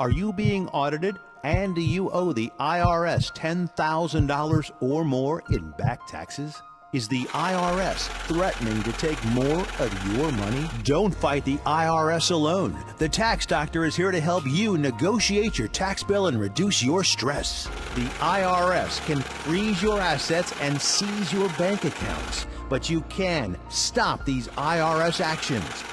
Are you being audited? And do you owe the IRS $10,000 or more in back taxes? Is the IRS threatening to take more of your money? Don't fight the IRS alone. The Tax Doctor is here to help you negotiate your tax bill and reduce your stress. The IRS can freeze your assets and seize your bank accounts, but you can stop these IRS actions.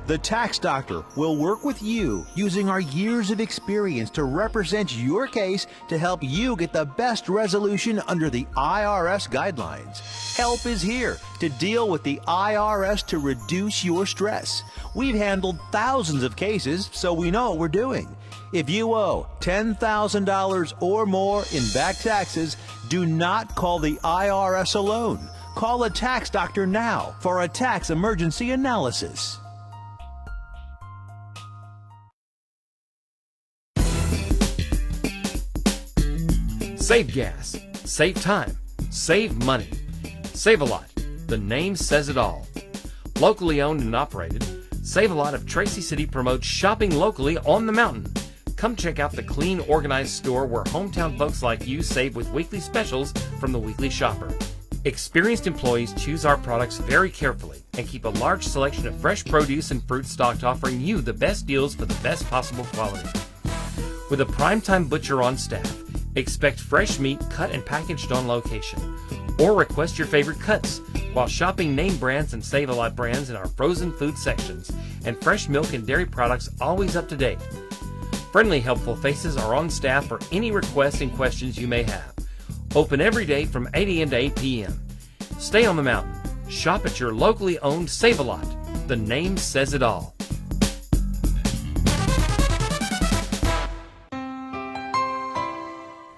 The Tax Doctor will work with you using our years of experience to represent your case to help you get the best resolution under the IRS guidelines. Help is here to deal with the IRS to reduce your stress. We've handled thousands of cases, so we know what we're doing. If you owe $10,000 or more in back taxes, do not call the IRS alone. Call a Tax Doctor now for a tax emergency analysis. Save gas, save time, save money. Save-A-Lot, the name says it all. Locally owned and operated, Save-A-Lot of Tracy City promotes shopping locally on the mountain. Come check out the clean, organized store where hometown folks like you save with weekly specials from the weekly shopper. Experienced employees choose our products very carefully and keep a large selection of fresh produce and fruit stocked, offering you the best deals for the best possible quality. With a primetime butcher on staff, expect fresh meat cut and packaged on location, or request your favorite cuts while shopping name brands and Save-A-Lot brands in our frozen food sections, and fresh milk and dairy products always up to date. Friendly, helpful faces are on staff for any requests and questions you may have. Open every day from 8 a.m. to 8 p.m. Stay on the mountain. Shop at your locally owned Save-A-Lot. The name says it all.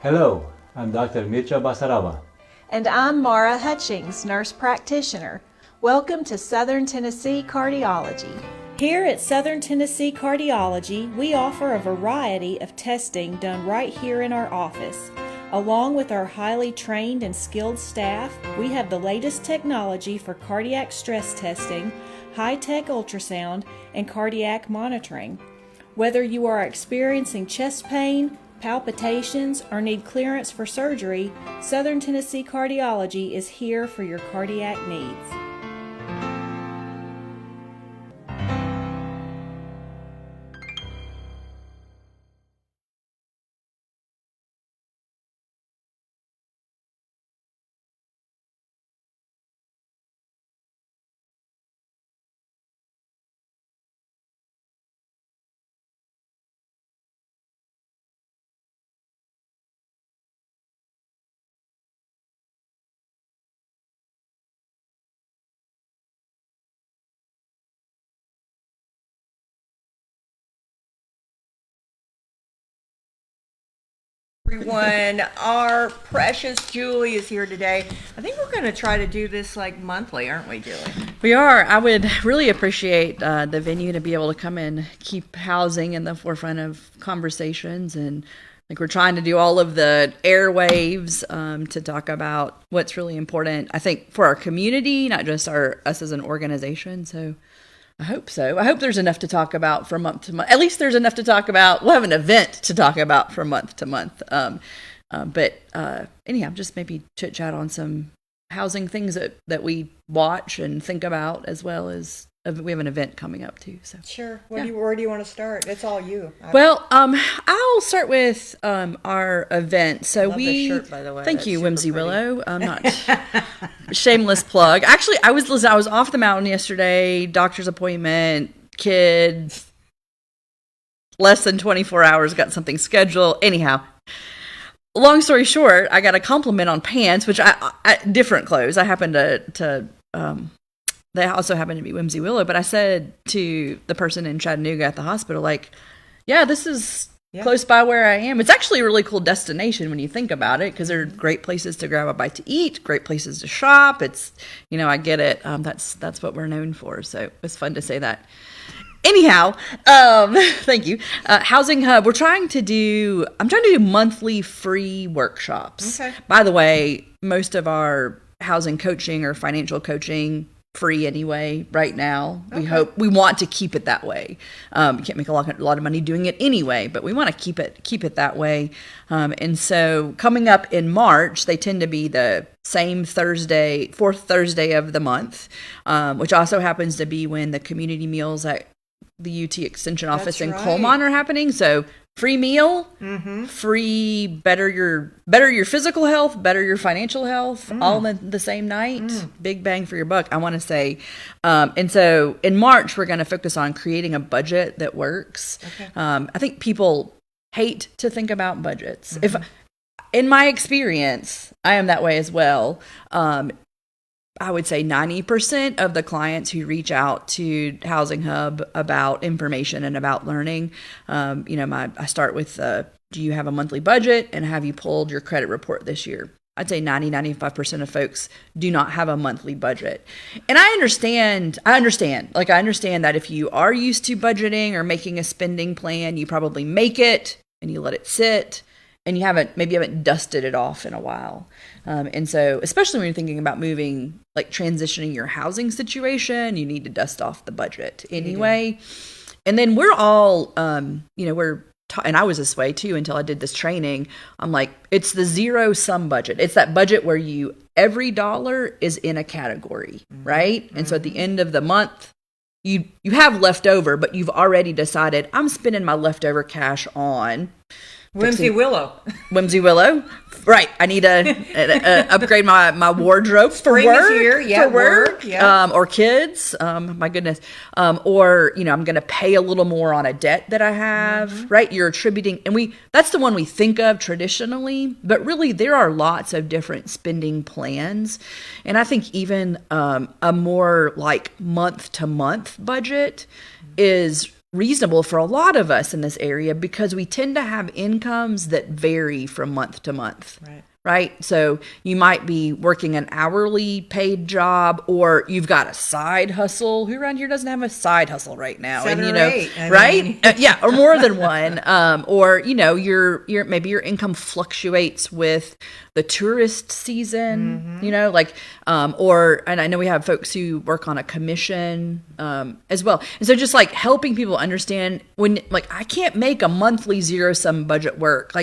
Hello, I'm Dr. Mircea Basaraba. And I'm Mara Hutchings, nurse practitioner. Welcome to Southern Tennessee Cardiology. Here at Southern Tennessee Cardiology, we offer a variety of testing done right here in our office. Along with our highly trained and skilled staff, we have the latest technology for cardiac stress testing, high-tech ultrasound, and cardiac monitoring. Whether you are experiencing chest pain, palpitations, or need clearance for surgery, Southern Tennessee Cardiology is here for your cardiac needs. Everyone, our precious Julie is here today. I think we're going to try to do this like monthly, aren't we, Julie? We are. I would really appreciate the venue to be able to come and keep housing in the forefront of conversations, and like we're trying to do all of the airwaves to talk about what's really important, I think, for our community, not just us as an organization. So I hope so. I hope there's enough to talk about from month to month. At least there's enough to talk about. We'll have an event to talk about from month to month. But anyhow, just maybe chit chat on some housing things that we watch and think about, as well as we have an event coming up too. So sure. Where do you want to start? It's all you. Well, I'll start with our event. So I love this shirt, by the way. Thank That's you, super Whimsy pretty. Willow. I'm not shameless plug. Actually, I was off the mountain yesterday. Doctor's appointment, kids. Less than 24 hours. Got something scheduled. Anyhow. Long story short, I got a compliment on pants, which I different clothes. I happened to they also happened to be Whimsy Willow, but I said to the person in Chattanooga at the hospital, like, yeah, this is close by where I am. It's actually a really cool destination when you think about it, because there are great places to grab a bite to eat, great places to shop. It's, I get it. That's what we're known for. So it was fun to say that. Anyhow, thank you. Housing Hub, I'm trying to do monthly free workshops. Okay. By the way, most of our housing coaching or financial coaching free anyway right now. We want to keep it that way. You can't make a lot of money doing it anyway, but we want to keep it that way. And so coming up in March, they tend to be the same Thursday, fourth Thursday of the month, which also happens to be when the community meals at the UT Extension office in Colmont are happening. So free meal, free, better your physical health, better your financial health, all in the same night. Big bang for your buck, I want to say. And so in March, we're going to focus on creating a budget that works. Okay. I think people hate to think about budgets. If in my experience, I am that way as well. I would say 90% of the clients who reach out to Housing Hub about information and about learning, I start with, do you have a monthly budget and have you pulled your credit report this year? I'd say 95% of folks do not have a monthly budget. And I understand that if you are used to budgeting or making a spending plan, you probably make it and you let it sit and you haven't dusted it off in a while. And so, especially when you're thinking about moving, like transitioning your housing situation, you need to dust off the budget anyway. And then we're all, and I was this way too until I did this training. I'm like, it's the zero sum budget. It's that budget where every dollar is in a category, right? And so at the end of the month, you have leftover, but you've already decided I'm spending my leftover cash on Whimsy Willow. Right. I need to upgrade my wardrobe for Spring work. Is here. Yeah, for work. Yeah. Or kids. My goodness. Or, I'm going to pay a little more on a debt that I have. Right. You're attributing. And that's the one we think of traditionally. But really, there are lots of different spending plans. And I think even a more like month-to-month budget is reasonable for a lot of us in this area because we tend to have incomes that vary from month to month. Right? So you might be working an hourly paid job or you've got a side hustle. Who around here doesn't have a side hustle right now? 7 or 8, right? Yeah, or more than one. Or your maybe your income fluctuates with the tourist season, and I know we have folks who work on a commission as well. And so just like helping people understand when I can't make a monthly zero sum budget work.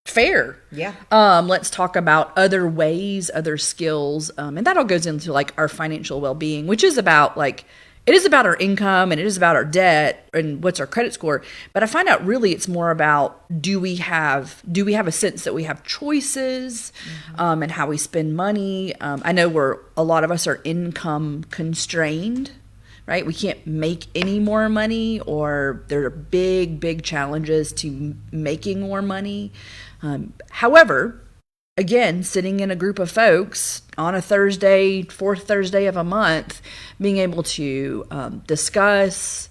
Fair. Yeah. Let's talk about other ways, other skills. And that all goes into our financial well-being, which is about it is about our income and it is about our debt and what's our credit score. But I find out really it's more about do we have a sense that we have choices and how we spend money. I know a lot of us are income constrained. Right? We can't make any more money or there are big, big challenges to making more money. However, again, sitting in a group of folks on a Thursday, fourth Thursday of a month, being able to discuss,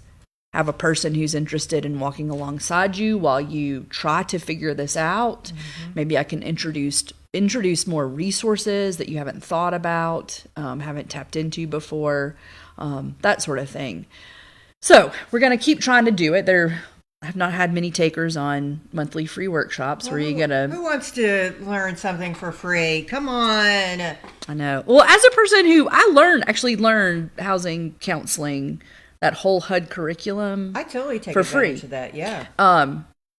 have a person who's interested in walking alongside you while you try to figure this out. Maybe I can introduce more resources that you haven't thought about, haven't tapped into before. That sort of thing. So we're going to keep trying to do it. I've not had many takers on monthly free workshops where you get Who wants to learn something for free? Come on. I know. Well, as a person who actually learned housing counseling, that whole HUD curriculum. I totally take for advantage free. of that. Yeah.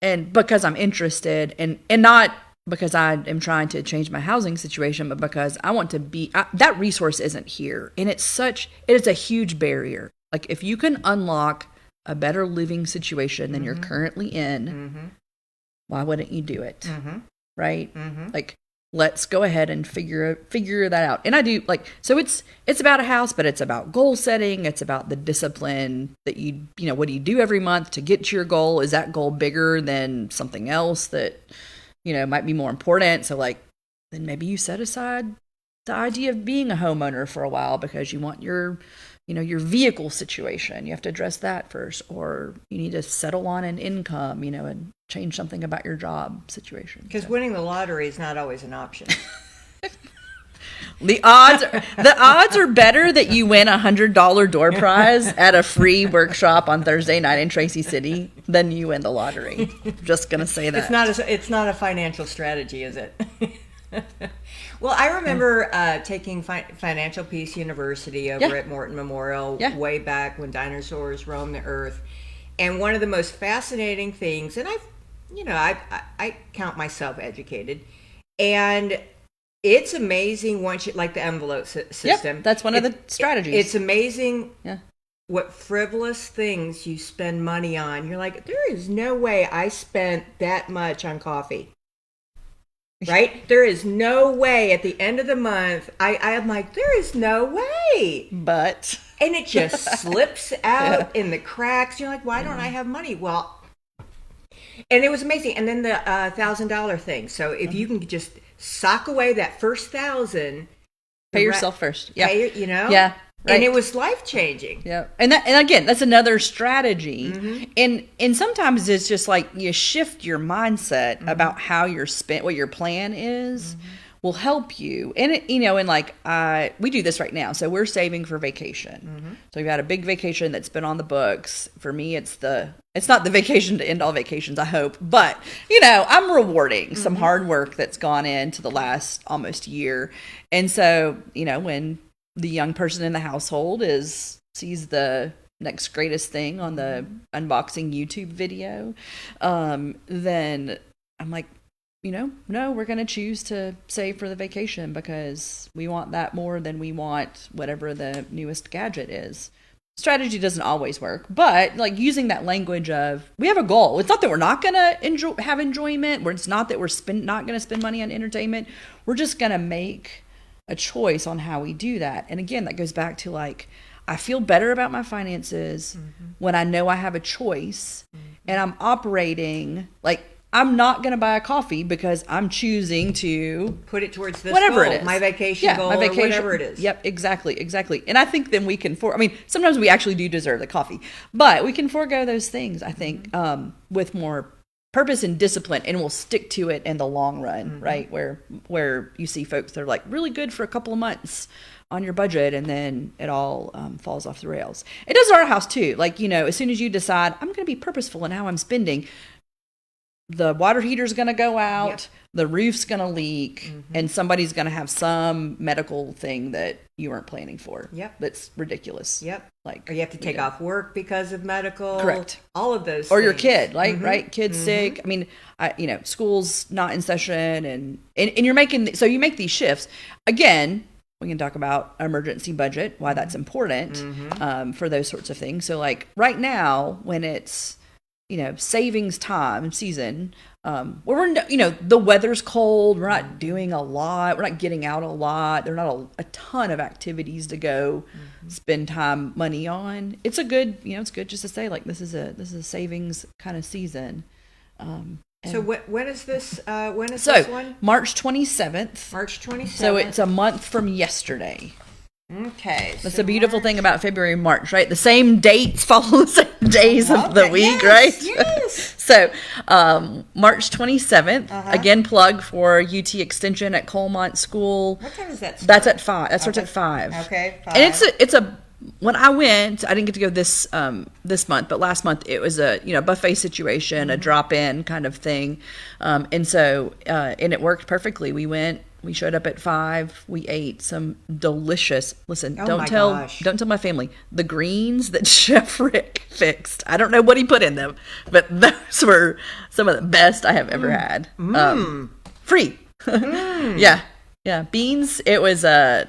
And because I'm interested and not because I am trying to change my housing situation, but because I want to that resource isn't here. And it is a huge barrier. If you can unlock a better living situation than you're currently in, why wouldn't you do it? Right? Let's go ahead and figure that out. And I do so it's about a house, but it's about goal setting. It's about the discipline that what do you do every month to get to your goal? Is that goal bigger than something else that might be more important? So then maybe you set aside the idea of being a homeowner for a while because you want your vehicle situation. You have to address that first, or you need to settle on an income, and change something about your job situation. Because winning the lottery is not always an option. The odds are better that you win $100 door prize at a free workshop on Thursday night in Tracy City than you win the lottery. Just gonna say that. It's not a financial strategy, is it? Well, I remember taking Financial Peace University over at Morton Memorial way back when dinosaurs roamed the earth. And one of the most fascinating things, and I count myself educated, and it's amazing once you, like the envelope system. Yep, that's one of the strategies. It's amazing what frivolous things you spend money on. You're like, there is no way I spent that much on coffee. Right? There is no way at the end of the month. I'm like, there is no way. But. And it just slips out in the cracks. You're like, why don't I have money? Well, and it was amazing. And then the $1,000 thing. So if you can just sock away that first $1,000. Pay yourself first. Yeah. Yeah. Right. And it was life-changing. Yeah. And again, that's another strategy. And sometimes it's just like you shift your mindset about how you're spent, what your plan is will help you. And we do this right now. So we're saving for vacation. So we've had a big vacation that's been on the books. For me, it's not the vacation to end all vacations, I hope, but I'm rewarding some hard work that's gone into the last almost year. And so, when the young person in the household sees the next greatest thing on the unboxing YouTube video, then I'm like, no, we're going to choose to save for the vacation because we want that more than we want whatever the newest gadget is. Strategy doesn't always work, but like using that language of we have a goal. It's not that we're not going to have enjoyment, it's not that we're not going to spend money on entertainment. We're just going to make a choice on how we do that. And again, that goes back to like, I feel better about my finances when I know I have a choice and I'm operating like I'm not going to buy a coffee because I'm choosing to put it towards this whatever goal, it is. My vacation goal, or whatever it is. Yep, exactly. And I think then we can sometimes we actually do deserve the coffee, but we can forego those things, I think, with more purpose and discipline, and we'll stick to it in the long run, right? Where you see folks that are like really good for a couple of months on your budget, and then it all falls off the rails. It does at our house too. Like, as soon as you decide I'm going to be purposeful in how I'm spending, the water heater's going to go out, the roof's going to leak, and somebody's going to have some medical thing that you weren't planning for. Yep. That's ridiculous. Yep. Like, or you have to take off work because of medical. Correct. All of those or things. your kid, right? Kid's sick. I mean, school's not in session, and you're making, so you make these shifts. Again, we can talk about emergency budget, why that's important for those sorts of things. So like right now, when it's, savings time season, where we're, the weather's cold, we're not doing a lot, we're not getting out a lot, there are not a ton of activities to go spend money on. It's a good, it's good just to say like this is a savings kind of season. So when is this? This one? March 27th. March 27th. So it's a month from yesterday. Okay. That's the beautiful thing about February and March, right? The same dates follow the same days of the week, right? Yes. So March 27th, again, plug for UT Extension at Coalmont School. What time is that start? That's at 5. That starts at 5. Okay, 5. And it's a when I went, I didn't get to go this month, but last month it was a buffet situation, a drop-in kind of thing, and so and it worked perfectly. We showed up at 5. We ate some delicious. Listen, don't tell my family the greens that Chef Rick fixed. I don't know what he put in them, but those were some of the best I have ever had. Free, yeah. Beans. It was I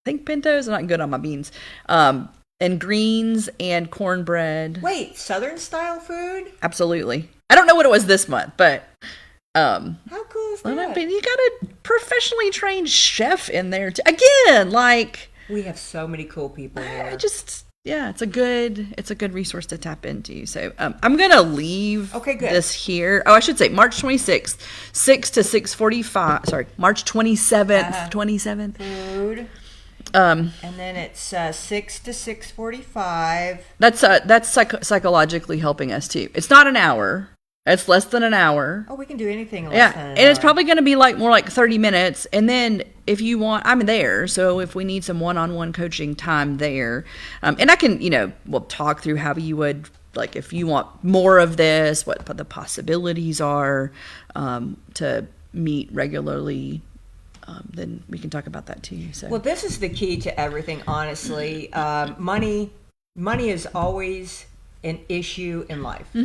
think pintos. I'm not good on my beans. And greens and cornbread. Wait, Southern style food? Absolutely. I don't know what it was this month, but. How cool is that? You got a professionally trained chef in there too. Again, like we have so many cool people here. It's a good resource to tap into. So I'm gonna leave this here. Oh, I should say March 26th, 6 to 6:45. Sorry, March 27th, 27th. Food. And then it's 6 to 6:45. That's psychologically helping us too. It's not an hour. It's less than an hour. Oh, we can do anything less than an hour. And it's probably going to be more like 30 minutes. And then if you want, I'm there. So if we need some one-on-one coaching time there, and I can, we'll talk through how you would, like if you want more of this, what the possibilities are to meet regularly, then we can talk about that too. So, well, this is the key to everything, honestly. Money is always an issue in life.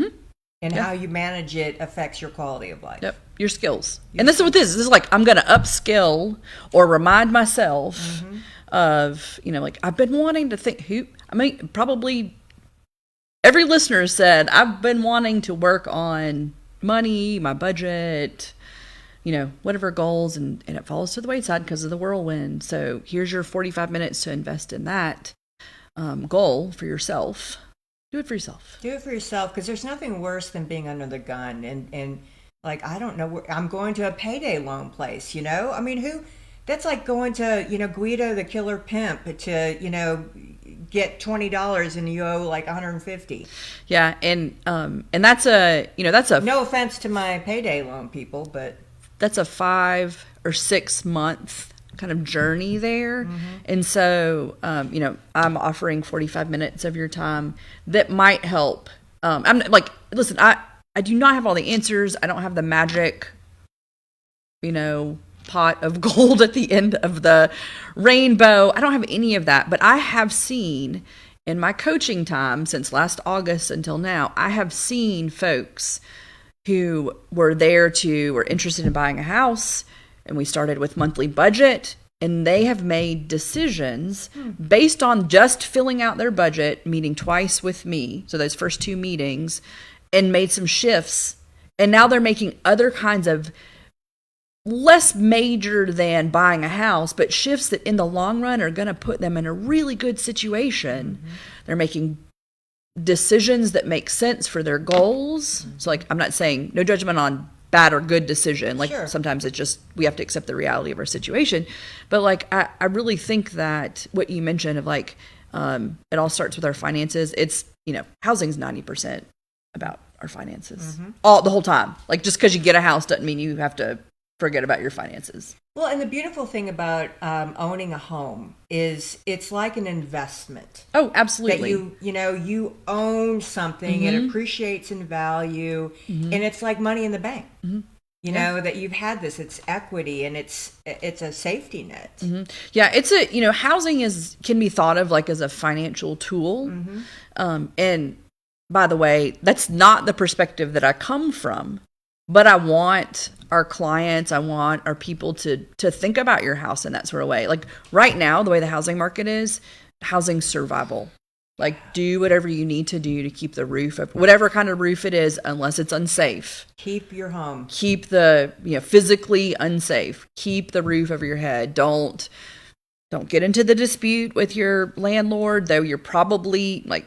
And how you manage it affects your quality of life. Yep, your skills. And this is what this is. This is like, I'm going to upskill or remind myself of, like, I've been wanting to think probably every listener said, I've been wanting to work on money, my budget, whatever goals, and it falls to the wayside because of the whirlwind. So here's your 45 minutes to invest in that goal for yourself. Do it for yourself. Do it for yourself, because there's nothing worse than being under the gun and like, I don't know, I'm going to a payday loan place, I mean, that's like going to, Guido the Killer Pimp to, get $20 and you owe like $150. Yeah. And that's a no offense to my payday loan people, but that's a 5 or 6 month kind of journey there. And so, I'm offering 45 minutes of your time that might help. I'm like, listen, I do not have all the answers. I don't have the magic, pot of gold at the end of the rainbow. I don't have any of that, but I have seen in my coaching time since last August until now, I have seen folks who were interested in buying a house, and we started with monthly budget, and they have made decisions based on just filling out their budget, meeting twice with me, so those first 2 meetings, and made some shifts, and now they're making other kinds of less major than buying a house, but shifts that in the long run are going to put them in a really good situation. They're making decisions that make sense for their goals. So like, I'm not saying no judgment on bad or good decision. Like sometimes it's just, we have to accept the reality of our situation. But like, I really think that what you mentioned of like, it all starts with our finances. It's, housing's 90% about our finances the whole time. Like just because you get a house doesn't mean you have to forget about your finances. Well, and the beautiful thing about owning a home is it's like an investment. Oh, absolutely. That you own something, it appreciates in value, and it's like money in the bank. That you've had this, it's equity, and it's a safety net. Yeah, it's a, housing can be thought of like as a financial tool. And by the way, that's not the perspective that I come from. But I want our clients, I want our people to think about your house in that sort of way. Like right now, the way the housing market is, housing survival. Like do whatever you need to do to keep the roof of whatever kind of roof it is, unless it's unsafe. Keep your home. Keep the, physically unsafe. Keep the roof over your head. Don't get into the dispute with your landlord, though you're probably like,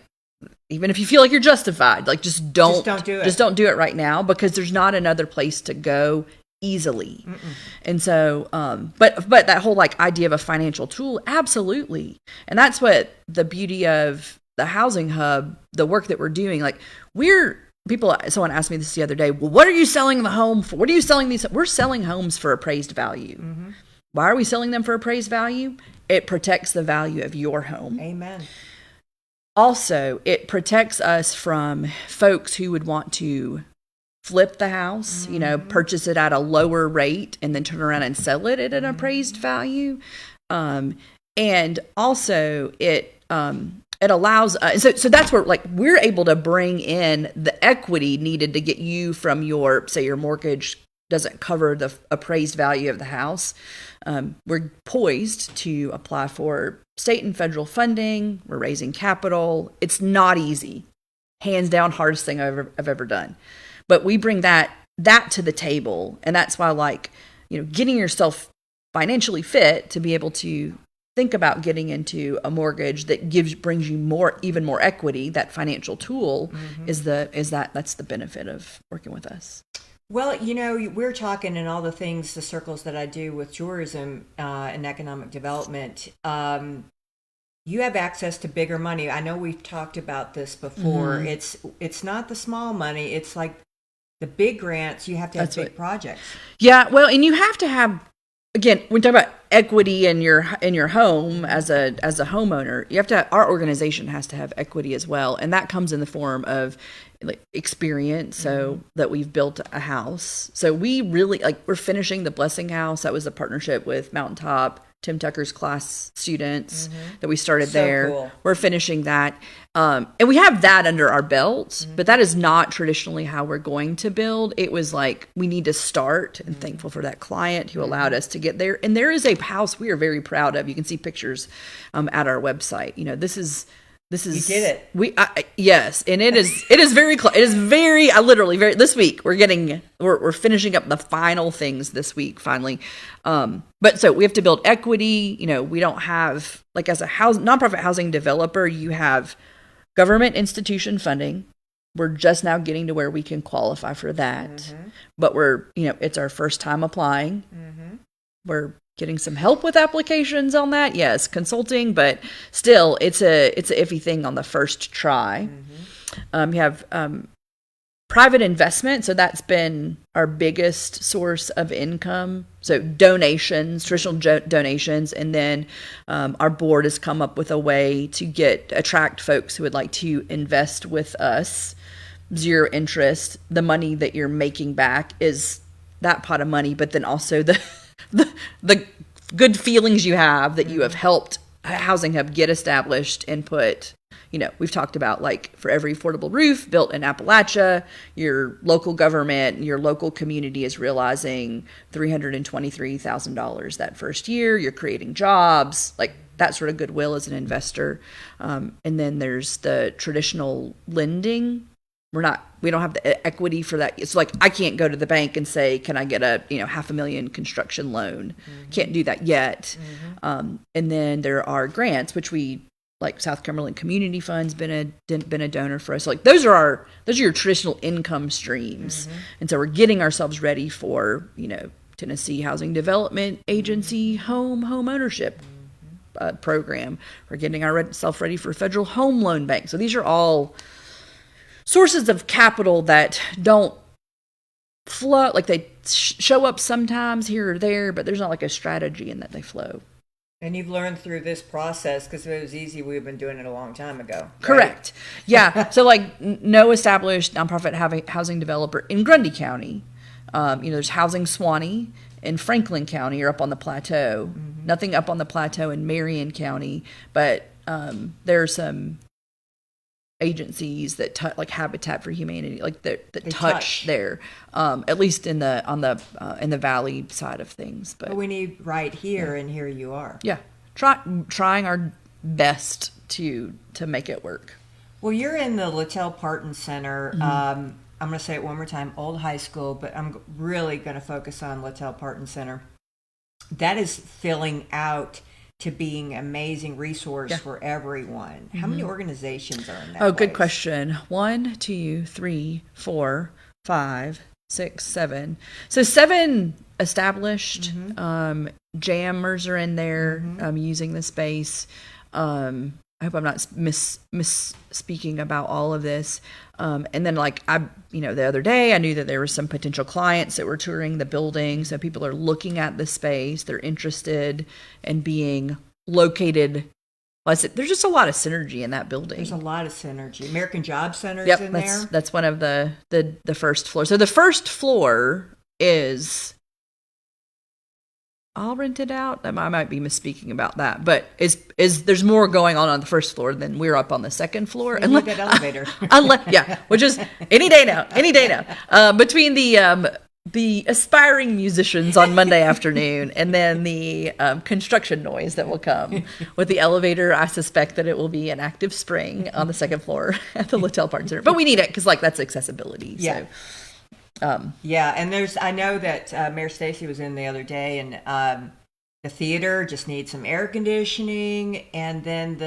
even if you feel like you're justified, like just don't do it. Just don't do it right now, because there's not another place to go easily. And so, but that whole like idea of a financial tool, absolutely. And that's what the beauty of the housing hub, the work that we're doing, like someone asked me this the other day, well, what are you selling the home for? What are you selling these? We're selling homes for appraised value. Why are we selling them for appraised value? It protects the value of your home. Amen. Also, it protects us from folks who would want to flip the house, purchase it at a lower rate and then turn around and sell it at an appraised value. And also it allows us, so that's where like we're able to bring in the equity needed to get you from your mortgage doesn't cover the appraised value of the house. We're poised to apply for state and federal funding. We're raising capital. It's not easy. Hands down, hardest thing I've ever done. But we bring that to the table. And that's why getting yourself financially fit to be able to think about getting into a mortgage that brings you even more equity, that financial tool that's the benefit of working with us. Well, we're talking in all the circles that I do with tourism and economic development. You have access to bigger money. I know we've talked about this before. It's not the small money. It's like the big grants. You have to have big projects. Yeah, well, and you have to have, again, when we talk about equity in your home as a homeowner, our organization has to have equity as well, and that comes in the form of like experience, so that we've built a house. So we really we're finishing the Blessing House. That was a partnership with Mountaintop, Tim Tucker's class students that we started there. Cool. We're finishing that. And we have that under our belt, but that is not traditionally how we're going to build. It was like, we need to start, and thankful for that client who allowed us to get there. And there is a house we are very proud of. You can see pictures at our website. This is you did it. Yes, and it is very close. It is very literally very. This week we're finishing up the final things this week finally. But so we have to build equity. We don't have, like, as a nonprofit housing developer, you have government institution funding. We're just now getting to where we can qualify for that, but we're it's our first time applying. We're getting some help with applications on that. Yes, consulting, but still it's a iffy thing on the first try. You have private investment. So that's been our biggest source of income. So donations, traditional donations. And then our board has come up with a way to attract folks who would like to invest with us. Zero interest. The money that you're making back is that pot of money, but then also the good feelings you have that you have helped Housing Hub get established and put, we've talked about, like, for every affordable roof built in Appalachia, your local government, your local community is realizing $323,000 that first year. You're creating jobs, like that sort of goodwill as an investor. And then there's the traditional lending. We don't have the equity for that. It's like, I can't go to the bank and say, can I get a, $500,000 construction loan? Can't do that yet. And then there are grants, which we, like, South Cumberland Community Fund's been a donor for us. Like, those are your traditional income streams. And so we're getting ourselves ready for, Tennessee Housing Development Agency home ownership program. We're getting ourselves ready for Federal Home Loan Bank. So these are all sources of capital that don't flow, like they show up sometimes here or there, but there's not like a strategy in that they flow. And you've learned through this process, because if it was easy, we've been doing it a long time ago. Right? Correct. Yeah. So, like, no established nonprofit housing developer in Grundy County. There's Housing Swanee in Franklin County or up on the plateau. Nothing up on the plateau in Marion County, but there are some agencies that like Habitat for Humanity, like that touch there, at least in the valley side of things. But we need right here, and here you are. Yeah, trying our best to make it work. Well, you're in the Littell Parton Center. I'm going to say it one more time, old high school, but I'm really going to focus on Littell Parton Center. That is filling out to being an amazing resource for everyone. How many organizations are in that place? Good question. 1, 2, 3, 4, 5, 6, 7. So 7 established. Jammers are in there using the space. I hope I'm not misspeaking about all of this. And then, like, the other day I knew that there were some potential clients that were touring the building. So people are looking at the space. They're interested in being located. There's just a lot of synergy in that building. There's a lot of synergy. American Job Center's in there. That's one of the first floors. So the first floor is all rented out. I might be misspeaking about that, but there's more going on the first floor than we're up on the second floor. And that elevator, which is any day now. Between the aspiring musicians on Monday afternoon and then the construction noise that will come with the elevator, I suspect that it will be an active spring on the second floor at the Littell Parton Center. But we need it because, like, that's accessibility. Yeah. So. And I know that Mayor Stacy was in the other day, and the theater just needs some air conditioning, and then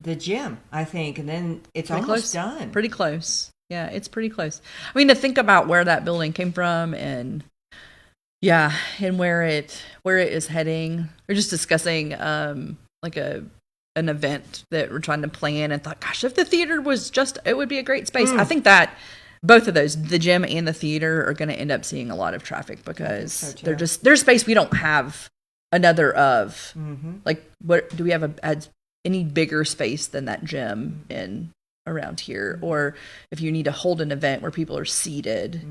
the gym, I think, and then it's pretty almost close. done. Pretty close. Yeah, it's pretty close. I mean, to think about where that building came from, and where it is heading. We're just discussing like an event that we're trying to plan, and thought, gosh, if the theater was it would be a great space. I think that both of those, the gym and the theater, are going to end up seeing a lot of traffic because they're space we don't have another of. Like, what do we have any bigger space than that gym in around here, or if you need to hold an event where people are seated,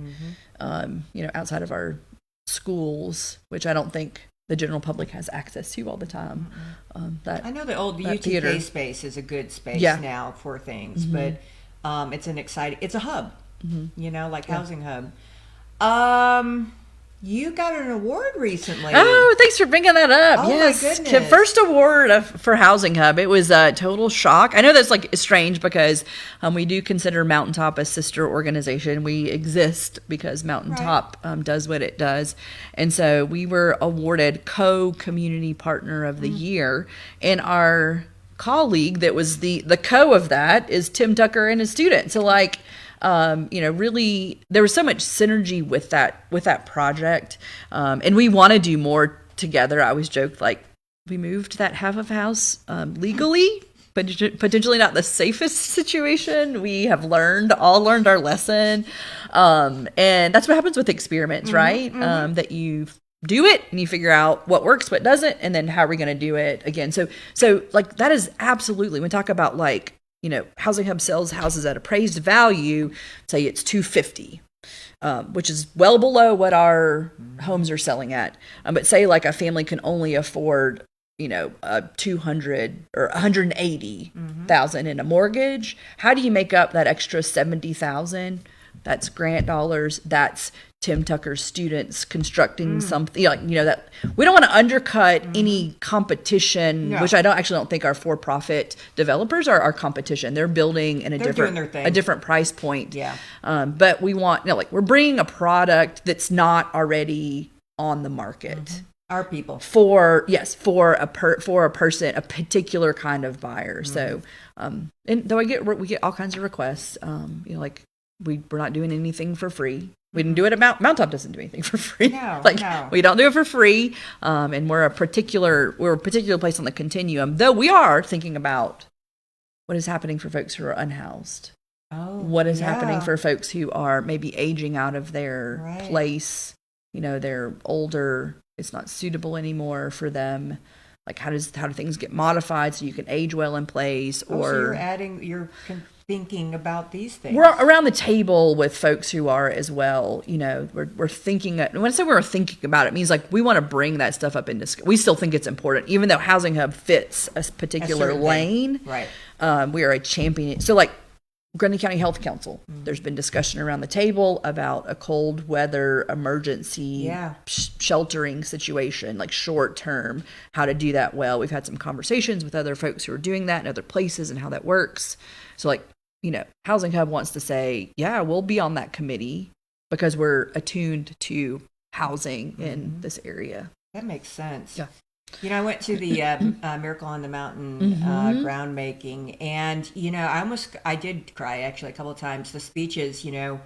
outside of our schools, which I don't think the general public has access to all the time. I know the old UTK theater space is a good space now for things, but it's a hub, like housing hub. You got an award recently. Oh, thanks for bringing that up. Oh, yes. my goodness. First award for Housing Hub. It was a total shock. I know that's strange because we do consider Mountaintop a sister organization. We exist because Mountaintop does what it does. And so we were awarded co-community partner of the year. And our colleague that was the co of that is Tim Tucker and his student. So really there was so much synergy with that project. And we want to do more together. I always joked, we moved that half of house legally, but potentially not the safest situation. We have all learned our lesson. And that's what happens with experiments, right? That you do it and you figure out what works, what doesn't, and then how are we going to do it again. So that is absolutely, when we talk about Housing Hub sells houses at appraised value, say it's $250, which is well below what our homes are selling at. But say a family can only afford, $200 or $180,000 in a mortgage. How do you make up that extra $70,000? That's grant dollars. That's Tim Tucker's students constructing something that we don't want to undercut any competition, which I don't think our for-profit developers are our competition. They're building in a different price point. Yeah. But we want, we're bringing a product that's not already on the market. Our people for a person, a particular kind of buyer. So, and though we get all kinds of requests, we're not doing anything for free. We didn't do it at Mountaintop doesn't do anything for free. No. We don't do it for free. And we're a particular place on the continuum, though we are thinking about what is happening for folks who are unhoused. Oh, what is happening for folks who are maybe aging out of their place. They're older. It's not suitable anymore for them. How do things get modified so you can age well in place? Or so you're thinking about these things. We're around the table with folks who are as well. We're thinking. When I say we're thinking about it, means we want to bring that stuff up in discussion. We still think it's important, even though Housing Hub fits a particular lane. Right. We are a champion. So Grundy County Health Council, there's been discussion around the table about a cold weather emergency sheltering situation, short term, how to do that well. We've had some conversations with other folks who are doing that in other places and how that works. So Housing Hub wants to say, we'll be on that committee because we're attuned to housing in this area. That makes sense. Yeah. I went to the Miracle on the Mountain groundmaking, and I did cry actually a couple of times. The speeches, the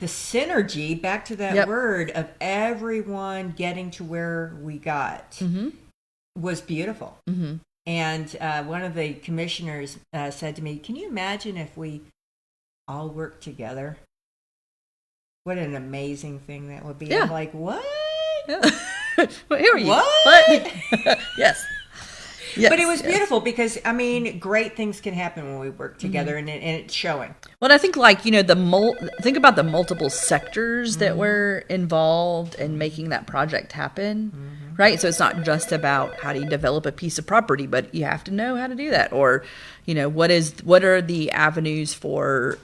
synergy, back to that word of everyone getting to where we got was beautiful. And one of the commissioners said to me, "Can you imagine if we all worked together? What an amazing thing that would be." Yeah. I'm like, what? Yeah. Well, here are you. What? Yes. But it was beautiful because, great things can happen when we work together, and it's showing. Well, I think think about the multiple sectors that were involved in making that project happen, right? So it's not just about how do you develop a piece of property, but you have to know how to do that, or what are the avenues for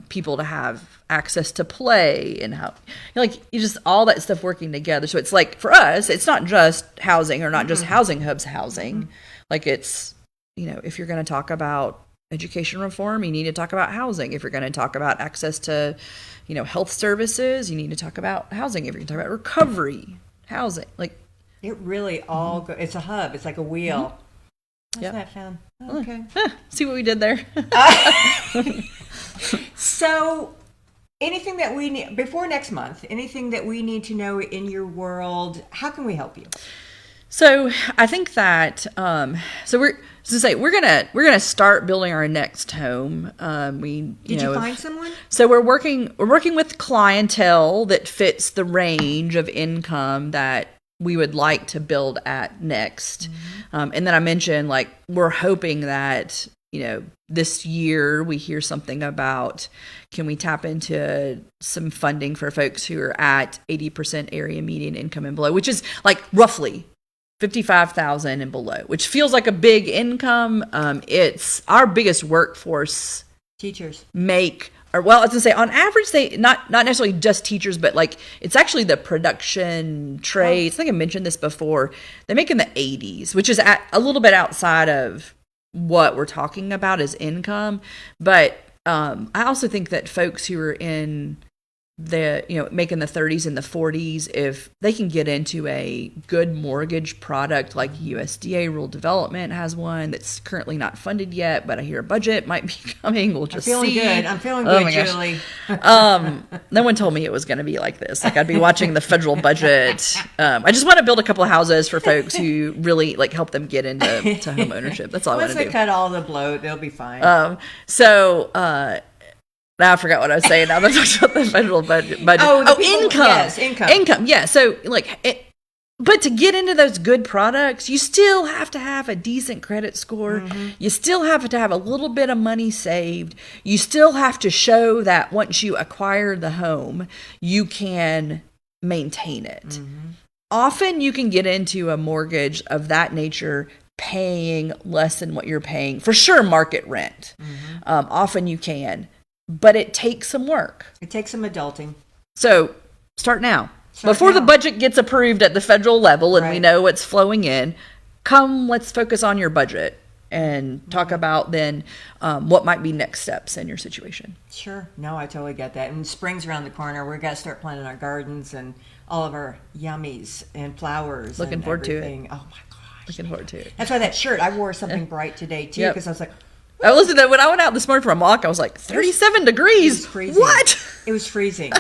people to have access to play, and how you just all that stuff working together. So it's for us, it's not just housing or not just Housing Hub's housing. It's, if you're going to talk about education reform, you need to talk about housing. If you're going to talk about access to, health services, you need to talk about housing. If you're going to talk about recovery, housing, it really all it's a hub. It's like a wheel. How's that sound? Okay. See what we did there? So anything that we need before next month, anything that we need to know in your world, how can we help you? So I think that we're gonna start building our next home. Did you find someone? So we're working with clientele that fits the range of income that we would like to build at next. And then I mentioned we're hoping that this year we hear something about, can we tap into some funding for folks who are at 80% area median income and below, which is like roughly 55,000 and below, which feels like a big income. It's our biggest workforce. Teachers I was gonna say on average they not necessarily just teachers, but like it's actually the production trades. I think I mentioned this before. They make in the 80s, which is a little bit outside of what we're talking about as income. But I also think that folks who are in making the 30s and the 40s, if they can get into a good mortgage product like USDA Rural Development has one that's currently not funded yet, but I hear a budget might be coming. We'll just see. I'm feeling good, Julie. No one told me it was going to be like this. Like I'd be watching the federal budget. I just want to build a couple of houses for folks who really like help them get into home ownership. That's all I want to do. Once they cut all the bloat, they'll be fine. Now I forgot what I was saying. Now I'm talking about the federal budget. Income. Yes, income. Yeah. So but to get into those good products, you still have to have a decent credit score. Mm-hmm. You still have to have a little bit of money saved. You still have to show that once you acquire the home, you can maintain it. Mm-hmm. Often you can get into a mortgage of that nature paying less than what you're paying, for sure, market rent. Mm-hmm. Often you can. But it takes some work. It takes some adulting. So start now. Before the budget gets approved at the federal level and we know what's flowing in, let's focus on your budget and talk about then what might be next steps in your situation. Sure. No, I totally get that. And spring's around the corner. We've got to start planting our gardens and all of our yummies and flowers. Looking forward to it. Oh, my gosh. Looking forward to it. That's why that shirt, I wore something bright today, too, because I was like, listen, when I went out this morning for a walk, I was like, 37 degrees. It was freezing. What? It was freezing.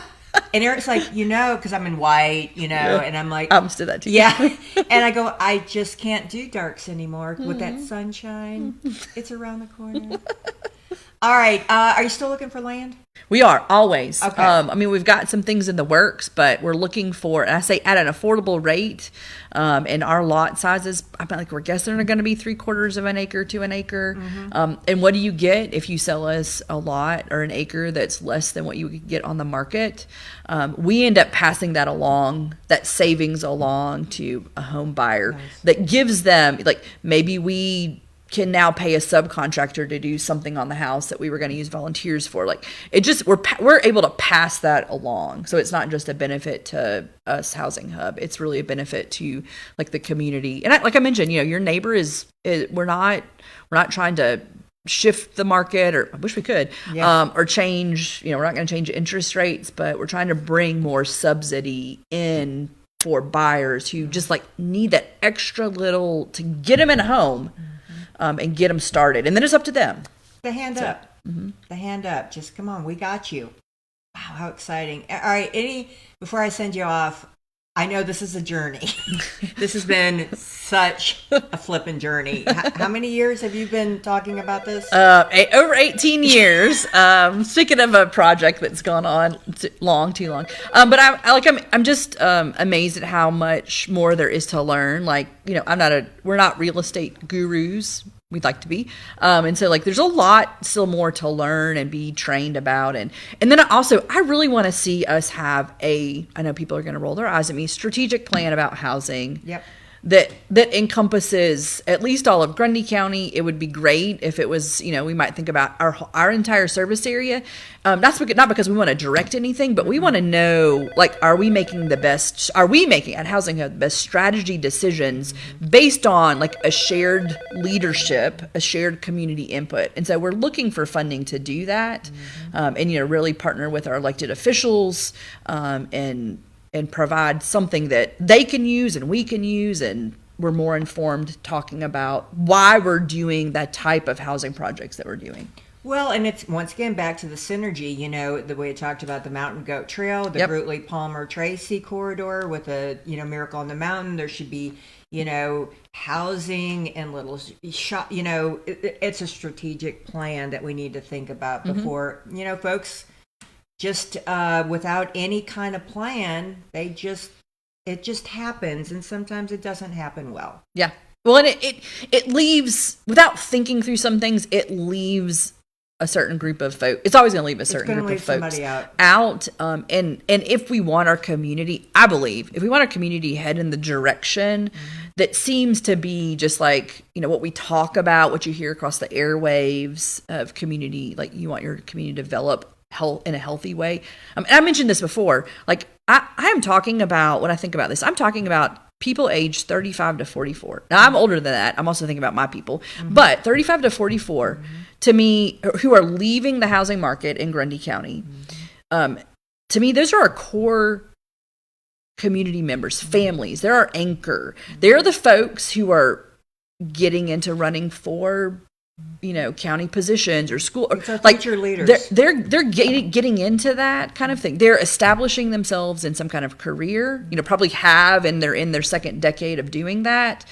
And Eric's like, because I'm in white, and I'm like. I almost did that too. Yeah. And I go, I just can't do darks anymore with that sunshine. It's around the corner. All right. Are you still looking for land? We are, always. Okay. We've got some things in the works, but we're looking for, and I say at an affordable rate, and our lot sizes, we're guessing are going to be 3/4 of an acre to an acre. Mm-hmm. And what do you get if you sell us a lot or an acre that's less than what you could get on the market? We end up passing that savings along to a home buyer. Nice. That gives them, maybe we can now pay a subcontractor to do something on the house that we were going to use volunteers for. We're able to pass that along. So it's not just a benefit to us Housing Hub. It's really a benefit to the community. And like I mentioned, your neighbor we're not trying to shift the market, or I wish we could, or change, we're not going to change interest rates, but we're trying to bring more subsidy in for buyers who just need that extra little to get them in a home. And get them started. And then it's up to them. The hand up. Mm-hmm. The hand up. Just come on. We got you. Wow, how exciting. All right. Before I send you off, I know this is a journey. This has been such a flippin' journey. How many years have you been talking about this? Over 18 years. Speaking of a project that's gone on too long. But I'm just amazed at how much more there is to learn. We're not real estate gurus. We'd like to be. And so there's a lot still more to learn and be trained about. And then I really want to see us have I know people are going to roll their eyes at me, strategic plan about housing. Yep. That encompasses at least all of Grundy County. It would be great if it was, we might think about our entire service area. Not because we want to direct anything, but we want to know, are we making at Housing Hub the best strategy decisions based on a shared leadership, a shared community input. And so we're looking for funding to do that, and really partner with our elected officials, and provide something that they can use and we can use, and we're more informed talking about why we're doing that type of housing projects that we're doing. Well, and it's once again back to the synergy, the way it talked about the Mountain Goat Trail, the Brutely Palmer Tracy corridor with a, Miracle on the Mountain. There should be, housing and little shop, it's a strategic plan that we need to think about before, folks. Just without any kind of plan, it just happens, and sometimes it doesn't happen well. Yeah. Well, and it leaves, without thinking through some things, it leaves a certain group of folks. It's always going to leave a certain group of folks out. And if we want our community, I believe, if we want our community head in the direction that seems to be just like, what we talk about, what you hear across the airwaves of community, like you want your community to develop in a healthy way. And I mentioned this before, like I am talking about, when I think about this, I'm talking about people aged 35 to 44. Now, I'm older than that. I'm also thinking about my people. But 35 to 44, to me, who are leaving the housing market in Grundy County, to me, those are our core community members, families. They're our anchor. They're the folks who are getting into running for county positions or school, or like future leaders. They're getting into that kind of thing. They're establishing themselves in some kind of career, probably have, and they're in their second decade of doing that.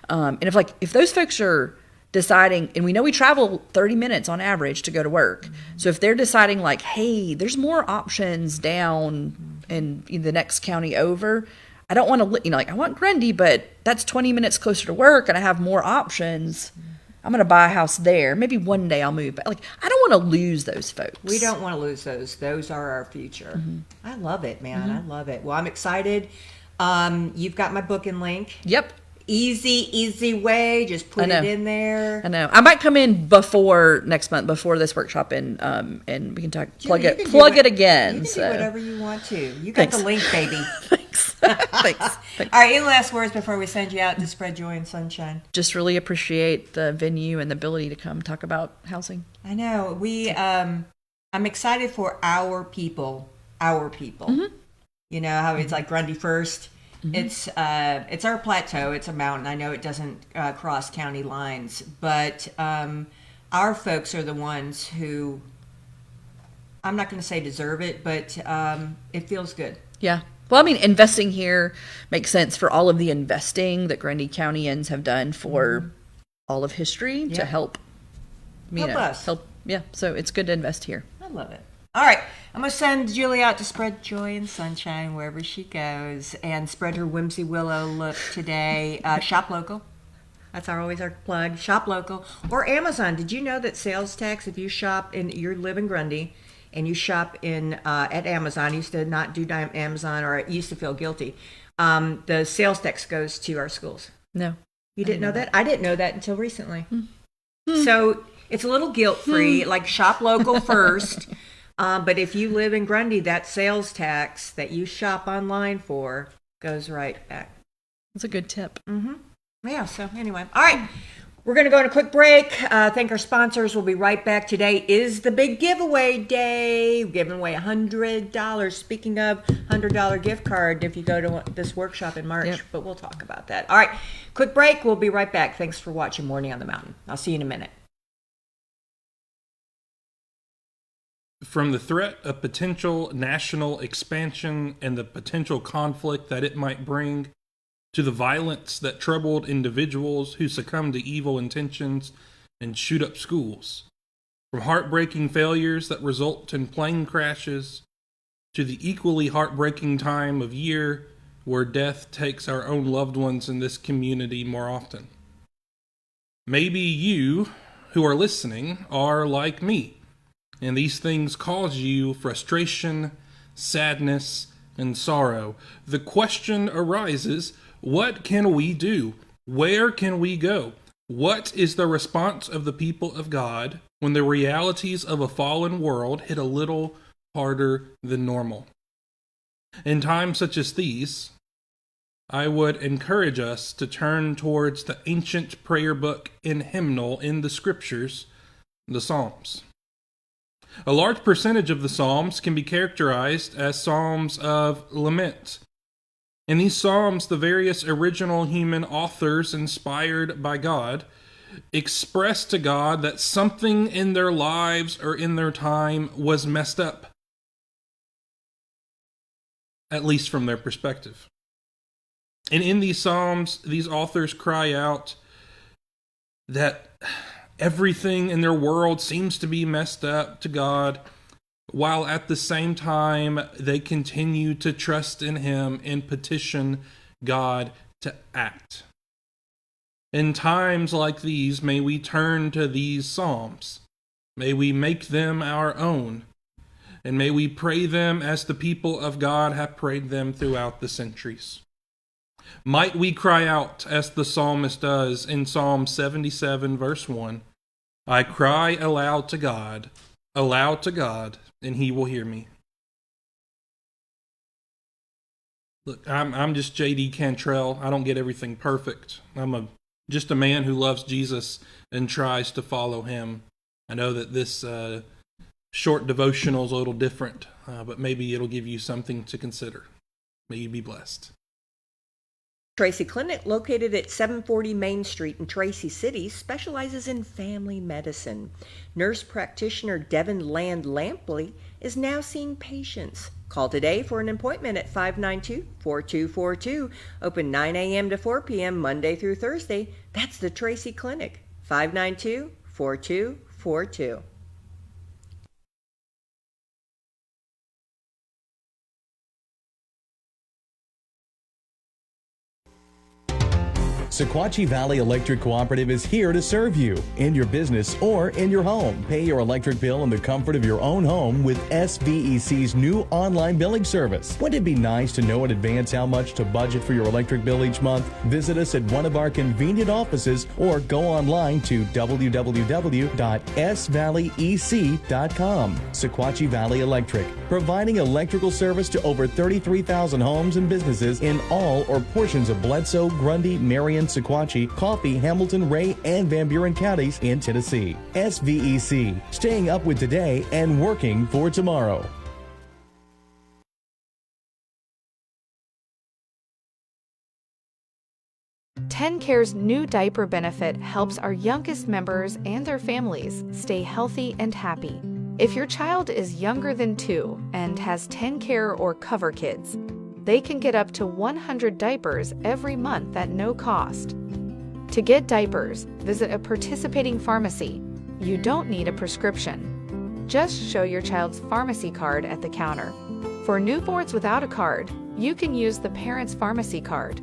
And if those folks are deciding, and we know we travel 30 minutes on average to go to work. So if they're deciding like, hey, there's more options down in the next county over, I don't want to, I want Grundy, but that's 20 minutes closer to work and I have more options. I'm going to buy a house there. Maybe one day I'll move back. I don't want to lose those folks. We don't want to lose those. Those are our future. I love it, man. I love it. Well, I'm excited. You've got my booking link. Yep. Easy way. Just put it in there. I know. I might come in before next month, before this workshop, and we can talk. Plug it again. You can do whatever you want to. You got Thanks. the link, baby. Thanks. All right. Any last words before we send you out to spread joy and sunshine? Just really appreciate the venue and the ability to come talk about housing. I know. I'm excited for our people. Our people. You know how it's like Grundy first. It's our plateau. It's a mountain. I know it doesn't cross county lines, but our folks are the ones who, I'm not going to say deserve it, but it feels good. Yeah. Well, I mean, investing here makes sense for all of the investing that Grundy Countyans have done for all of history to help us. Yeah. So it's good to invest here. I love it. All right. I'm going to send Julie out to spread joy and sunshine wherever she goes and spread her whimsy willow look today. Shop local. That's always our plug. Shop local. Or Amazon. Did you know that sales tax, if you shop and you live in Grundy and you shop at Amazon, used to not do Amazon, or I used to feel guilty, the sales tax goes to our schools. No. You didn't know that? I didn't know that until recently. So it's a little guilt-free, like shop local first. But if you live in Grundy, that sales tax that you shop online for goes right back. That's a good tip. Yeah, so anyway. All right. We're going to go on a quick break. Thank our sponsors. We'll be right back. Today is the big giveaway day. We're giving away $100. Speaking of $100 gift card if you go to this workshop in March. But we'll talk about that. All right. Quick break. We'll be right back. Thanks for watching Morning on the Mountain. I'll see you in a minute. From the threat of potential national expansion and the potential conflict that it might bring, to the violence that troubled individuals who succumb to evil intentions and shoot up schools, from heartbreaking failures that result in plane crashes, to the equally heartbreaking time of year where death takes our own loved ones in this community more often. Maybe you, who are listening, are like me, and these things cause you frustration, sadness, and sorrow. The question arises, what can we do? Where can we go? What is the response of the people of God when the realities of a fallen world hit a little harder than normal? In times such as these, I would encourage us to turn towards the ancient prayer book and hymnal in the scriptures, the Psalms. A large percentage of the Psalms can be characterized as Psalms of lament. In these Psalms, the various original human authors inspired by God express to God that something in their lives or in their time was messed up, at least from their perspective. And in these Psalms, these authors cry out that everything in their world seems to be messed up to God, while at the same time they continue to trust in Him and petition God to act. In times like these, may we turn to these Psalms. May we make them our own. And may we pray them as the people of God have prayed them throughout the centuries. Might we cry out, as the psalmist does in Psalm 77, verse 1, I cry aloud to God, and he will hear me. Look, I'm just J.D. Cantrell. I don't get everything perfect. I'm just a man who loves Jesus and tries to follow him. I know that this short devotional is a little different, but maybe it'll give you something to consider. May you be blessed. Tracy Clinic, located at 740 Main Street in Tracy City, specializes in family medicine. Nurse practitioner Devin Land Lampley is now seeing patients. Call today for an appointment at 592-4242. Open 9 a.m. to 4 p.m. Monday through Thursday. That's the Tracy Clinic, 592-4242. Sequatchie Valley Electric Cooperative is here to serve you in your business or in your home. Pay your electric bill in the comfort of your own home with SVEC's new online billing service. Wouldn't it be nice to know in advance how much to budget for your electric bill each month? Visit us at one of our convenient offices or go online to www.svalleyec.com. Sequatchie Valley Electric, providing electrical service to over 33,000 homes and businesses in all or portions of Bledsoe, Grundy, Marion, Sequatchie, Coffee, Hamilton, Ray, and Van Buren counties in Tennessee. SVEC, staying up with today and working for tomorrow. TennCare's new diaper benefit helps our youngest members and their families stay healthy and happy. If your child is younger than 2 and has TennCare or Cover Kids, they can get up to 100 diapers every month at no cost. To get diapers, visit a participating pharmacy. You don't need a prescription. Just show your child's pharmacy card at the counter. For newborns without a card, you can use the parent's pharmacy card.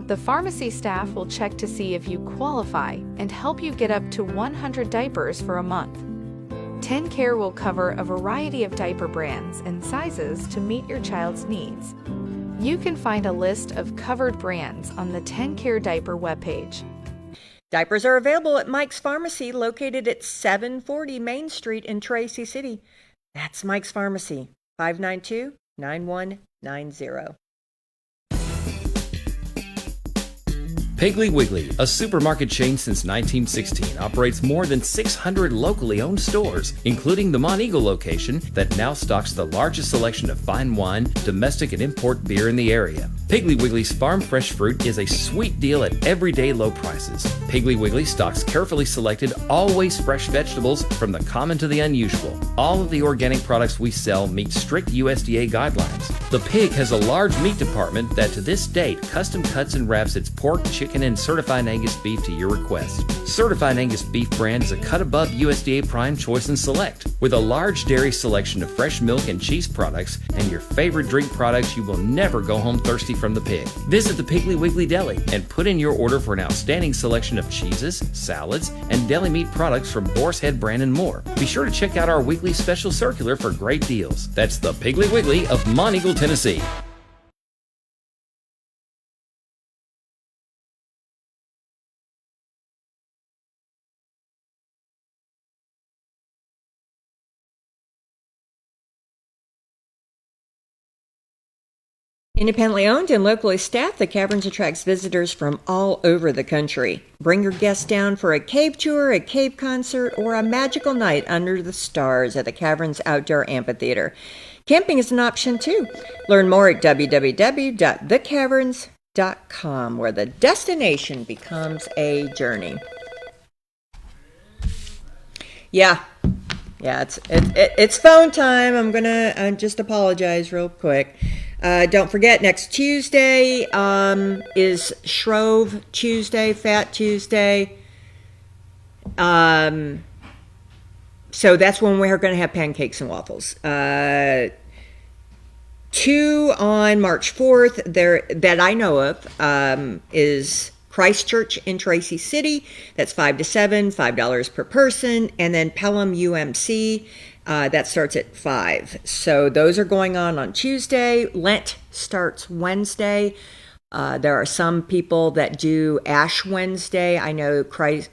The pharmacy staff will check to see if you qualify and help you get up to 100 diapers for a month. TennCare will cover a variety of diaper brands and sizes to meet your child's needs. You can find a list of covered brands on the TennCare diaper webpage. Diapers are available at Mike's Pharmacy, located at 740 Main Street in Tracy City. That's Mike's Pharmacy, 592-9190. Piggly Wiggly, a supermarket chain since 1916, operates more than 600 locally owned stores, including the Mont Eagle location that now stocks the largest selection of fine wine, domestic and import beer in the area. Piggly Wiggly's farm fresh fruit is a sweet deal at everyday low prices. Piggly Wiggly stocks carefully selected, always fresh vegetables from the common to the unusual. All of the organic products we sell meet strict USDA guidelines. The Pig has a large meat department that to this date custom cuts and wraps its pork, chicken, and certified Angus beef to your request. Certified Angus beef brand is a cut above USDA Prime Choice and Select. With a large dairy selection of fresh milk and cheese products and your favorite drink products, you will never go home thirsty from the Pig. Visit the Piggly Wiggly Deli and put in your order for an outstanding selection of cheeses, salads, and deli meat products from Boar's Head brand and more. Be sure to check out our weekly special circular for great deals. That's the Piggly Wiggly of Mont Eagle, Tennessee. Independently owned and locally staffed, the Caverns attracts visitors from all over the country. Bring your guests down for a cave tour, a cave concert, or a magical night under the stars at the Caverns Outdoor Amphitheater. Camping is an option too. Learn more at www.thecaverns.com, where the destination becomes a journey. Yeah, it's phone time. I'm gonna just apologize real quick. Don't forget, next Tuesday is Shrove Tuesday, Fat Tuesday. So that's when we're going to have pancakes and waffles. 2 on March 4th, that I know of, is Christchurch in Tracy City, that's 5 to 7, $5 per person. And then Pelham UMC, that starts at 5. So those are going on Tuesday. Lent starts Wednesday. There are some people that do Ash Wednesday. I know Christchurch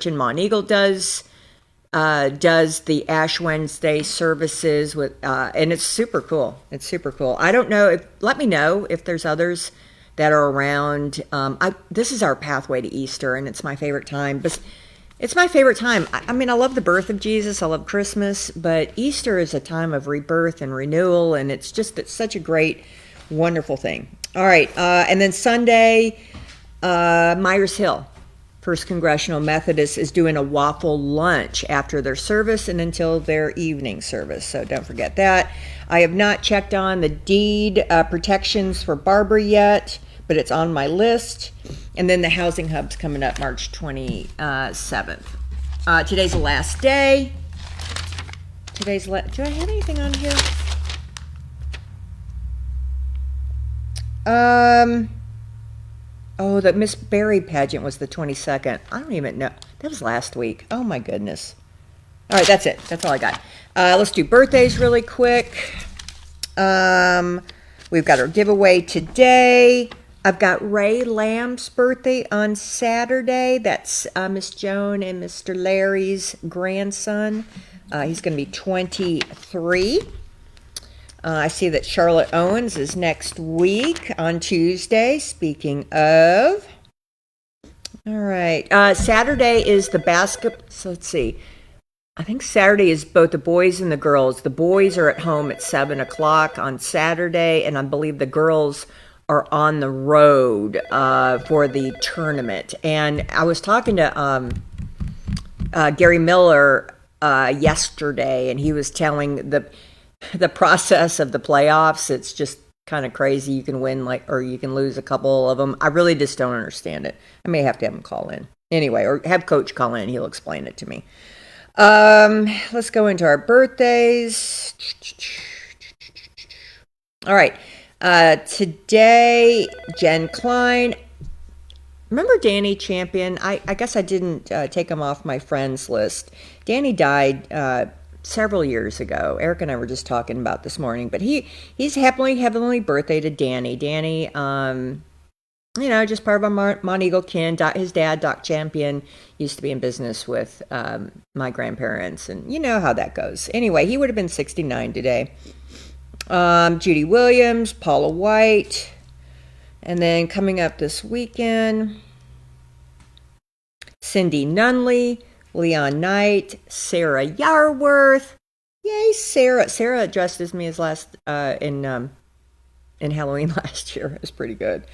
in Monteagle does the Ash Wednesday services with, and it's super cool. It's super cool. I don't know let me know if there's others that are around. This is our pathway to Easter, and it's my favorite time. But it's my favorite time. I mean, I love the birth of Jesus. I love Christmas, but Easter is a time of rebirth and renewal, and it's such a great, wonderful thing. All right, and then Sunday, Myers Hill First Congressional Methodist is doing a waffle lunch after their service and until their evening service, so don't forget that. I have not checked on the deed protections for Barbara yet, but it's on my list. And then the Housing Hub's coming up March 27th. Today's the last day. Do I have anything on here? The Miss Berry pageant was the 22nd. I don't even know. That was last week. Oh my goodness. All right, that's it. That's all I got. Let's do birthdays really quick. We've got our giveaway today. I've got Ray Lamb's birthday on Saturday. That's Miss Joan and Mr. Larry's grandson. He's going to be 23. I see that Charlotte Owens is next week on Tuesday. Speaking of. All right. Saturday is the basketball. So let's see. I think Saturday is both the boys and the girls. The boys are at home at 7 o'clock on Saturday, and I believe the girls are on the road for the tournament. And I was talking to Gary Miller yesterday, and he was telling the process of the playoffs. It's just kind of crazy. You can win or you can lose a couple of them. I really just don't understand it. I may have to have him call in anyway, or have Coach call in. He'll explain it to me. Let's go into our birthdays. All right. Today, Jen Klein. Remember Danny Champion? I guess I didn't take him off my friends list. Danny died several years ago. Eric and I were just talking about this morning, but he's heavenly birthday to Danny. Danny, just part of our Monteagle kin. His dad, Doc Champion, used to be in business with my grandparents, and you know how that goes. Anyway, he would have been 69 today. Judy Williams, Paula White, and then coming up this weekend, Cindy Nunley, Leon Knight, Sarah Yarworth. Yay, Sarah! Sarah dressed as me as in Halloween last year. It was pretty good.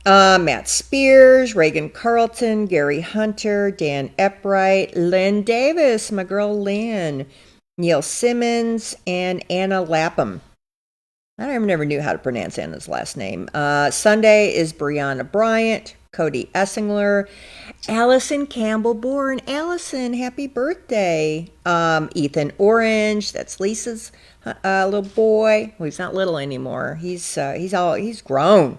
Matt Spears, Reagan Carlton, Gary Hunter, Dan Eppright, Lynn Davis, my girl Lynn, Neil Simmons, and Anna Lapham. I never knew how to pronounce Anna's last name. Sunday is Brianna Bryant, Cody Essingler, Allison Campbell-Bourne. Allison, happy birthday. Ethan Orange, that's Lisa's little boy. Well, he's not little anymore. He's grown.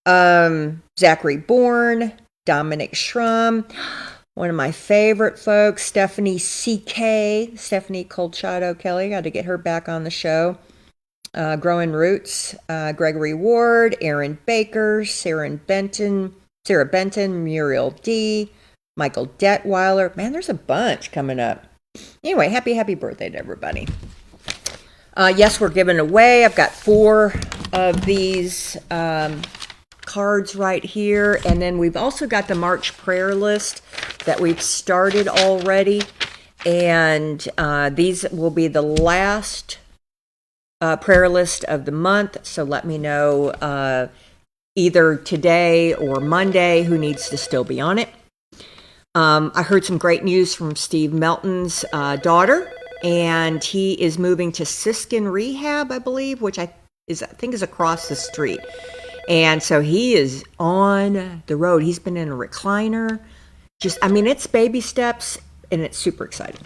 Zachary Bourne, Dominic Schrum, one of my favorite folks, Stephanie Colchado Kelly. Got to get her back on the show. Growing Roots, Gregory Ward, Aaron Baker, Sarah Benton, Muriel D, Michael Detweiler. Man, there's a bunch coming up. Anyway, happy birthday to everybody. Yes, we're giving away. I've got 4 of these cards right here. And then we've also got the March prayer list that we've started already. And these will be the last prayer list of the month. So let me know either today or Monday who needs to still be on it. I heard some great news from Steve Melton's daughter, and he is moving to Siskin Rehab, I believe, which I think is across the street. And so he is on the road. He's been in a recliner. It's baby steps, and it's super exciting.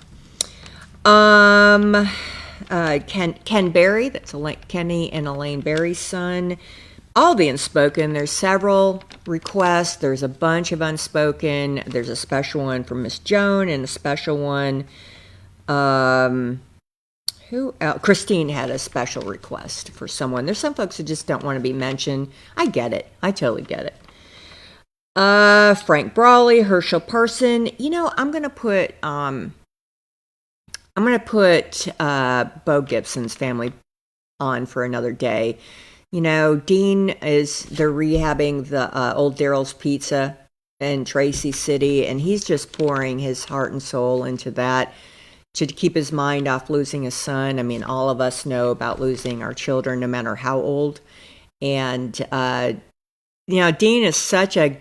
Ken Berry, that's Kenny and Elaine Berry's son. all the unspoken. There's several requests. There's a bunch of unspoken. There's a special one from Miss Joan and a special one. Who else? Christine had a special request for someone. There's some folks who just don't want to be mentioned. I get it. I totally get it. Frank Brawley, Herschel Parson. You know, I'm gonna put Bo Gibson's family on for another day. You know, Dean they're rehabbing the old Daryl's Pizza in Tracy City, and he's just pouring his heart and soul into that to keep his mind off losing his son. I mean, all of us know about losing our children, no matter how old. And, you know, Dean is such a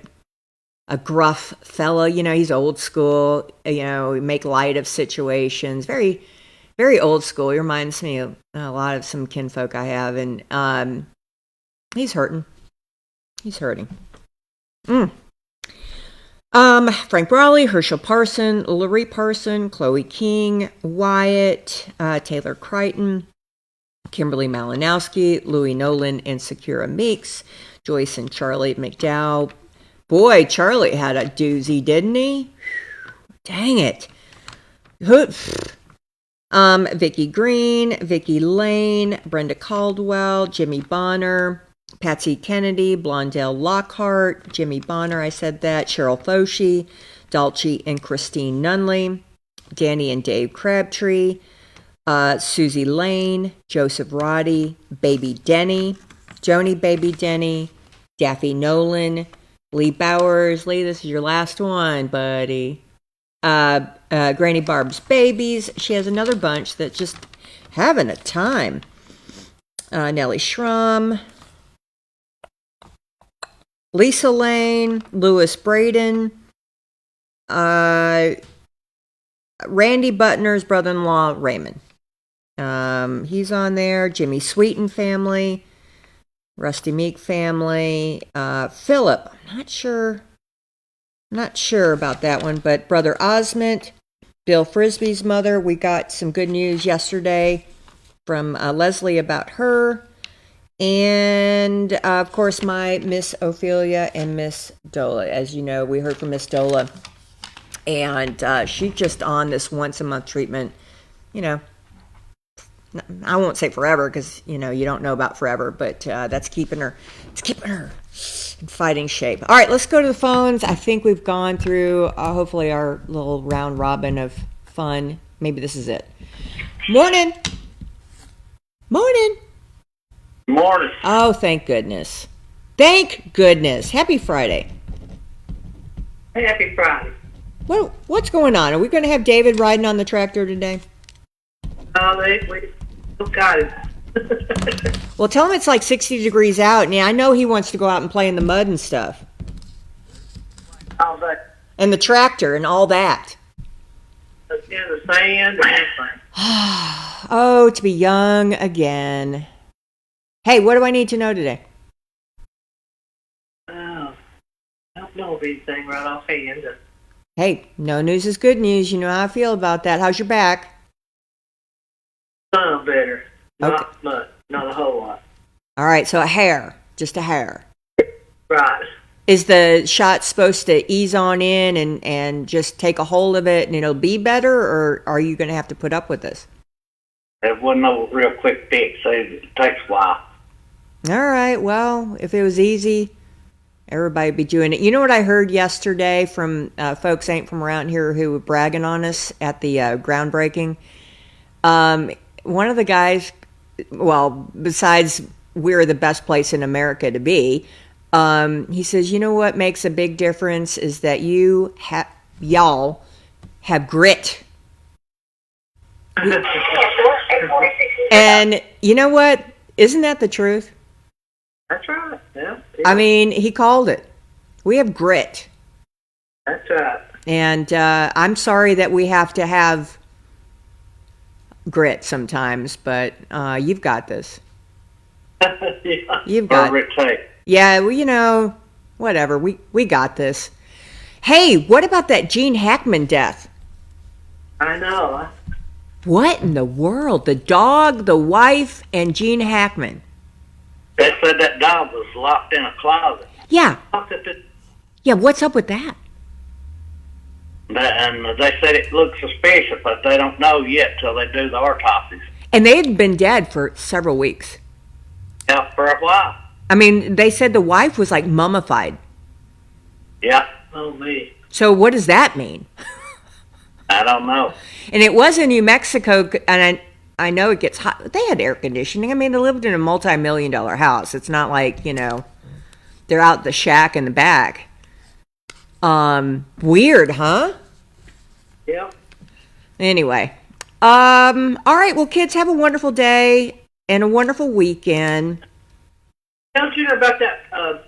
gruff fellow. You know, he's old school, you know, make light of situations. Very, very old school. He reminds me of a lot of some kinfolk I have. And he's hurting. He's hurting. Frank Brawley, Herschel Parson, Laurie Parson, Chloe King, Wyatt, Taylor Crichton, Kimberly Malinowski, Louie Nolan, and Sakura Meeks, Joyce and Charlie McDowell. Boy, Charlie had a doozy, didn't he? Dang it. Vicki Green, Vicki Lane, Brenda Caldwell, Jimmy Bonner, Patsy Kennedy, Blondell Lockhart, Jimmy Bonner, I said that, Cheryl Foshee, Dalchi and Christine Nunley, Danny and Dave Crabtree, Susie Lane, Joseph Roddy, Baby Denny, Joni Baby Denny, Daffy Nolan, Lee Bowers. Lee, this is your last one, buddy. Granny Barb's babies. She has another bunch that's just having a time. Nellie Schrum, Lisa Lane, Louis Braden, Randy Butner's brother-in-law, Raymond. He's on there. Jimmy Sweeten family, Rusty Meek family, Philip. I'm not sure about that one, but Brother Osment, Bill Frisbee's mother. We got some good news yesterday from Leslie about her. And, of course, my Miss Ophelia and Miss Dola. As you know, we heard from Miss Dola. And she's just on this once-a-month treatment. You know, I won't say forever because, you know, you don't know about forever. But that's keeping her in fighting shape. All right, let's go to the phones. I think we've gone through, hopefully, our little round robin of fun. Maybe this is it. Morning. Morning. Morning. Oh, thank goodness. Thank goodness. Happy Friday. Happy Friday. What's going on? Are we going to have David riding on the tractor today? We got it. Well, tell him it's like 60 degrees out, and I know he wants to go out and play in the mud and stuff. All that. And the tractor and all that. In the sand and everything. Oh, to be young again. Hey, what do I need to know today? Oh, I don't know of anything right offhand. Hey, no news is good news. You know how I feel about that. How's your back? Some better. Okay. Not much. Not a whole lot. All right, so a hair. Just a hair. Right. Is the shot supposed to ease on in and just take a hold of it and it'll be better, or are you going to have to put up with this? It wasn't no real quick fix. So it takes a while. All right, well, if it was easy, everybody would be doing it. You know what I heard yesterday from folks ain't from around here who were bragging on us at the groundbreaking? One of the guys, well, besides we're the best place in America to be, he says, you know what makes a big difference is that y'all have grit. And you know what? Isn't that the truth? That's right. Yeah. I mean, he called it. We have grit. That's right. And I'm sorry that we have to have grit sometimes, but you've got this. Yeah. You've got it. Yeah, well, you know, whatever. We got this. Hey, what about that Gene Hackman death? I know. What in the world? The dog, the wife, and Gene Hackman. They said that dog was locked in a closet. Yeah. Locked at the- Yeah, what's up with that? And they said it looked suspicious, but they don't know yet till they do the autopsies. And they had been dead for several weeks. Yeah, for a while. I mean, they said the wife was like mummified. Yeah. Oh, me. So what does that mean? I don't know. And it was in New Mexico, and I know it gets hot. They had air conditioning. I mean, they lived in a multi-million-dollar house. It's not like, they're out the shack in the back. Weird, huh? Yeah. Anyway. All right, well, kids, have a wonderful day and a wonderful weekend. Don't you know about that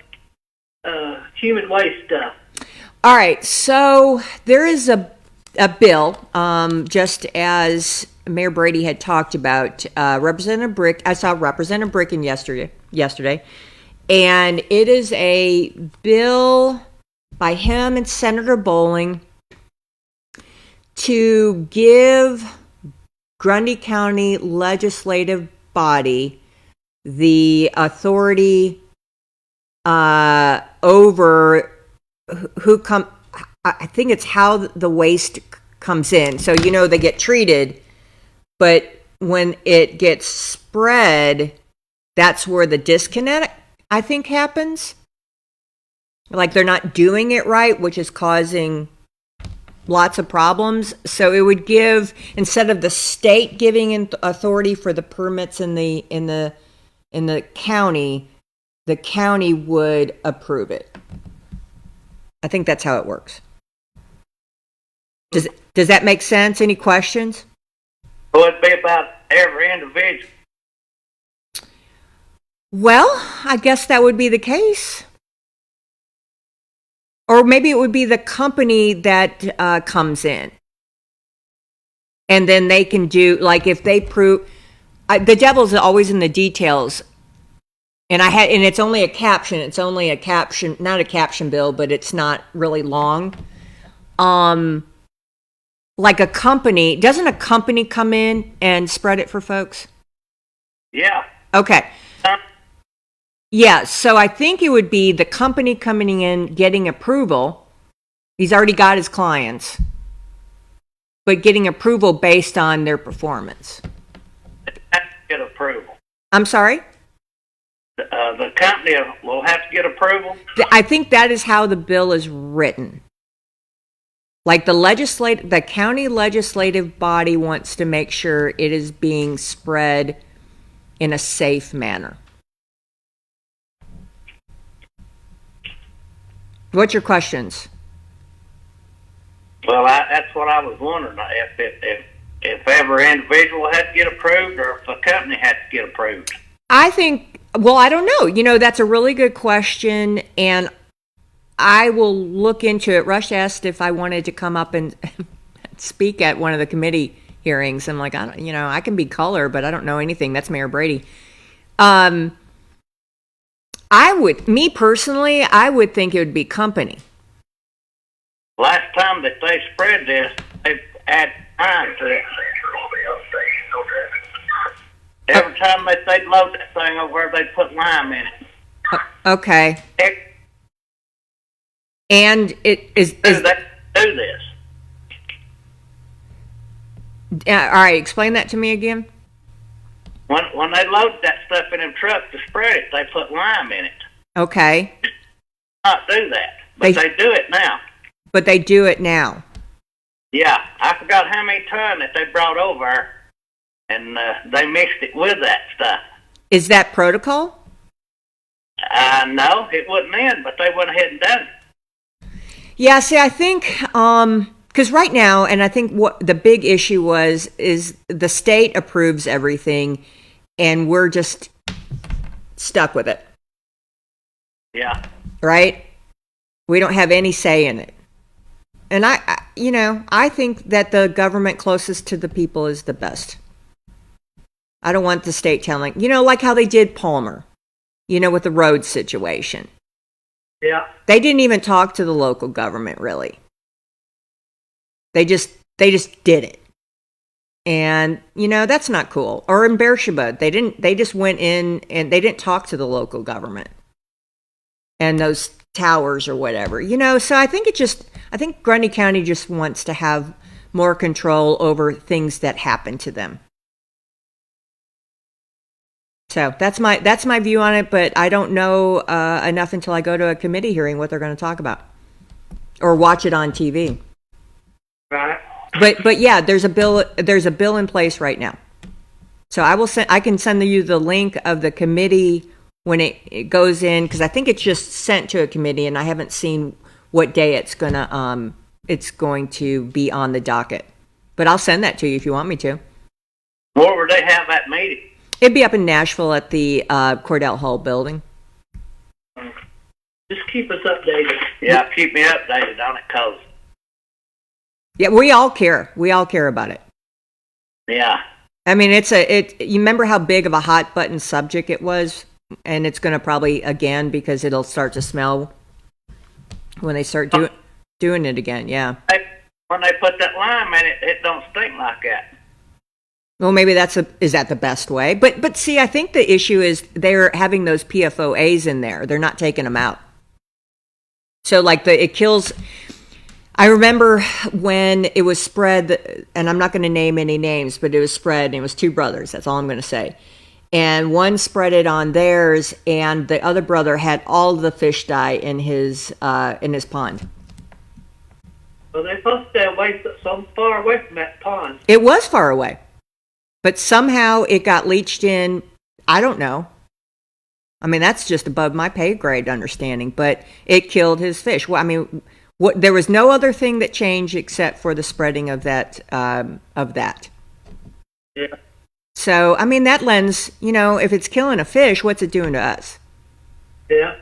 human waste stuff? All right, so there is a bill, just as Mayor Brady had talked about. Representative Brick, I saw Representative Bricken yesterday, and it is a bill by him and Senator Bowling to give Grundy County legislative body the authority over who come. I think it's how the waste comes in. So, they get treated, but when it gets spread, that's where the disconnect, I think, happens. Like they're not doing it right, which is causing lots of problems. So it would give, instead of the state giving authority for the permits in the county, the county would approve it. I think that's how it works. Does that make sense? Any questions? Well, it'd be about every individual. Well, I guess that would be the case. Or maybe it would be the company that comes in. And then they can do, like if they prove, the devil's always in the details. And it's only a caption. It's only a caption, not a caption bill, but it's not really long. Like a company, doesn't a company come in and spread it for folks? Yeah. Okay. Yeah, so I think it would be the company coming in, getting approval. He's already got his clients, but getting approval based on their performance. They have to get approval. I'm sorry? The company will have to get approval? I think that is how the bill is written. Like the county legislative body wants to make sure it is being spread in a safe manner. What's your questions? Well, that's what I was wondering. If every individual had to get approved, or if a company had to get approved. I think, well, I don't know. That's a really good question, and I will look into it. Rush asked if I wanted to come up and speak at one of the committee hearings. I'm like, I can be color, but I don't know anything. That's Mayor Brady. Me personally, I would think it would be company. Last time that they spread this, they add time to it. Every time they'd load that thing over, they'd put lime in it. Okay. And it is. They do this. All right, explain that to me again. When they load that stuff in them trucks to spread it, they put lime in it. Okay. Not do that, but they do it now. But they do it now. Yeah, I forgot how many tons that they brought over, and they mixed it with that stuff. Is that protocol? No, it wasn't in, but they went ahead and done it. Yeah, see, I think, because right now, and I think what the big issue is the state approves everything, and we're just stuck with it. Yeah. Right? We don't have any say in it. And I think that the government closest to the people is the best. I don't want the state telling, like how they did Palmer, with the road situation. Yeah. They didn't even talk to the local government, really. They just did it. And, that's not cool. Or in Beersheba, they just went in and they didn't talk to the local government and those towers or whatever, so I think Grundy County just wants to have more control over things that happen to them. So that's my view on it, but I don't know enough until I go to a committee hearing what they're going to talk about or watch it on TV. Right. But yeah, there's a bill in place right now. So I can send you the link of the committee when it goes in, because I think it's just sent to a committee, and I haven't seen what day it's going to be on the docket. But I'll send that to you if you want me to. Where would they have that meeting? It'd be up in Nashville at the Cordell Hall building. Just keep us updated. Yeah, keep me updated on it, cause. Yeah, we all care. We all care about it. Yeah. I mean, you remember how big of a hot button subject it was? And it's going to probably again, because it'll start to smell when they start doing it again. Yeah. When they put that lime in it, it don't stink like that. Well, maybe is that the best way? But see, I think the issue is they're having those PFOAs in there. They're not taking them out. So it kills. I remember when it was spread, and I'm not going to name any names, but it was spread, and it was two brothers. That's all I'm going to say. And one spread it on theirs, and the other brother had all the fish die in his pond. Well, they're supposed to stay so far away from that pond. It was far away. But somehow it got leached in. I don't know. I mean, that's just above my pay grade understanding. But it killed his fish. Well, I mean, there was no other thing that changed except for the spreading of that. Yeah. So, I mean, that lens. If it's killing a fish, what's it doing to us? Yeah.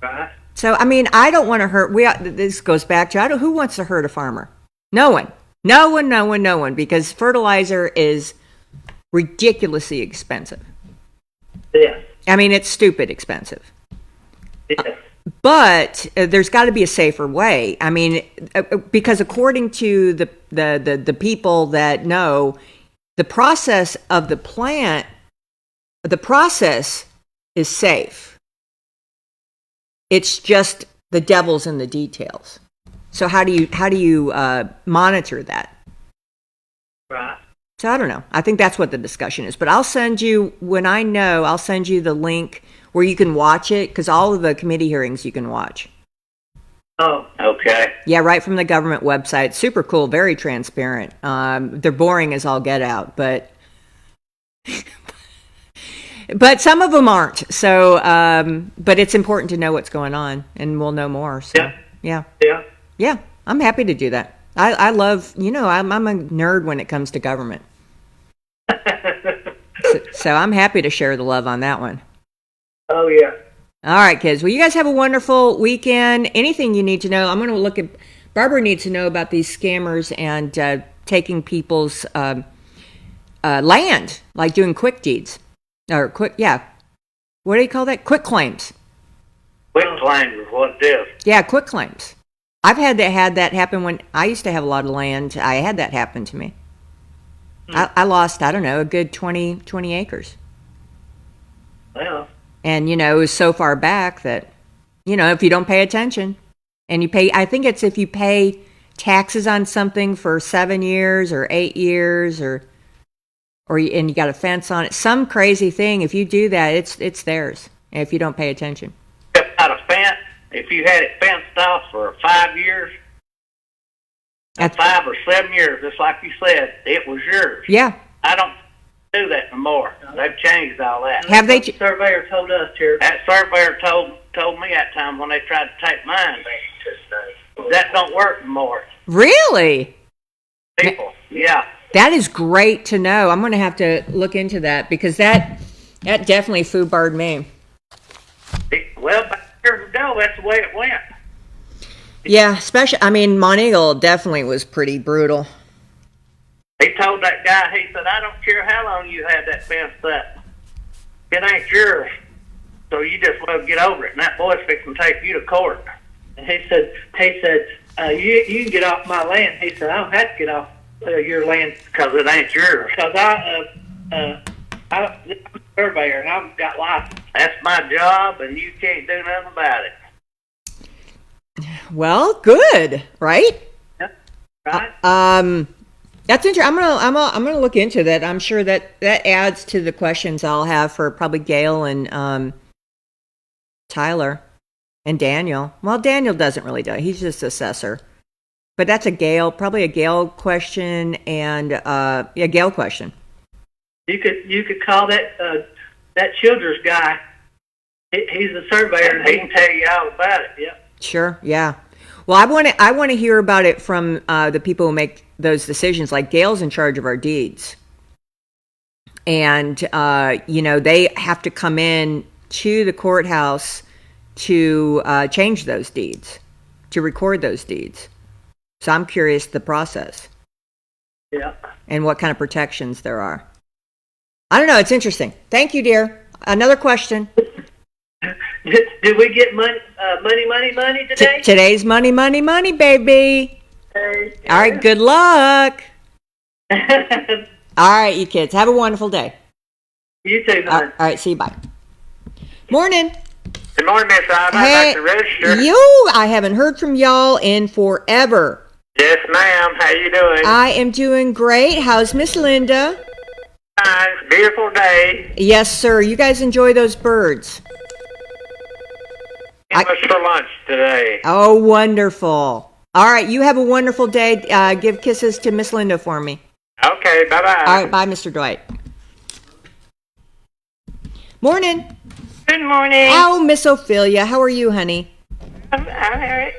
Right. So, I mean, I don't want to hurt. This goes back to who wants to hurt a farmer? No one. No one. Because fertilizer is ridiculously expensive. Yeah. I mean, it's stupid expensive. Yeah. But there's got to be a safer way. I mean, because according to the people that know, the process of the plant, the process is safe. It's just the devil's in the details. So how do you monitor that? Right. So I don't know. I think that's what the discussion is. But I'll send you, I'll send you the link where you can watch it, because all of the committee hearings you can watch. Oh, okay. Yeah, right from the government website. Super cool, very transparent. They're boring as all get out, but some of them aren't. So, but it's important to know what's going on, and we'll know more. So, yeah. I'm happy to do that. I love, I'm a nerd when it comes to government. so I'm happy to share the love on that one. Oh, yeah. All right, kids. Well, you guys have a wonderful weekend. Anything you need to know, I'm going to look at. Barbara needs to know about these scammers and taking people's land, like doing quick deeds. Or what do you call that? Quick claims. Quick claims is what it is. Yeah, quick claims. I've had that happen when I used to have a lot of land. I had that happen to me. I lost, I don't know, a good 20 acres. Well. And, it was so far back that, if you don't pay attention and you pay, I think it's if you pay taxes on something for 7 years or 8 years and you got a fence on it, some crazy thing, if you do that, it's theirs if you don't pay attention. Out a fence, if you had it fenced off for 5 years, 5 or 7 years, just like you said, it was yours. Yeah. I don't do that no more. They've changed all that. Have they? Surveyor told us here. That surveyor told me that time when they tried to take mine. That don't work anymore. Really? People, yeah. That is great to know. I'm going to have to look into that, because that definitely foobarred me. Well, back years ago, that's the way it went. Yeah, especially, Monteagle definitely was pretty brutal. He told that guy, he said, I don't care how long you had that fenced up. It ain't yours. So you just well get over it. And that boy's fixing to take you to court. And he said, you can get off my land. He said, I don't have to get off your land because it ain't yours. Because I'm a surveyor and I've got license. That's my job, and you can't do nothing about it. Well, good, right? Yep. Right. That's interesting. I'm gonna look into that. I'm sure that adds to the questions I'll have for probably Gail and Tyler and Daniel. Well, Daniel doesn't really do it. He's just assessor. But that's probably a Gail question and Gail question. You could call that Childers guy. He's a surveyor and he can tell you all about it. Yep. Sure. Yeah. Well, I want to hear about it from the people who make those decisions. Like Gail's in charge of our deeds, and they have to come in to the courthouse to change those deeds, to record those deeds. So I'm curious the process. Yeah. And what kind of protections there are. I don't know. It's interesting. Thank you, dear. Another question. Did we get money today? Today's money, baby. Okay. All right. Good luck. All right, you kids. Have a wonderful day. You too, man. All right. See you. Bye. Morning. Good morning, Miss Ivy. Hey, I'd like to register. I haven't heard from y'all in forever. Yes, ma'am. How you doing? I am doing great. How's Miss Linda? Fine. Beautiful day. Yes, sir. You guys enjoy those birds. What's for lunch today? Oh, wonderful. All right. You have a wonderful day. Give kisses to Miss Linda for me. Okay. Bye-bye. All right. Bye, Mr. Dwight. Morning. Good morning. Oh, Miss Ophelia. How are you, honey? I'm all right.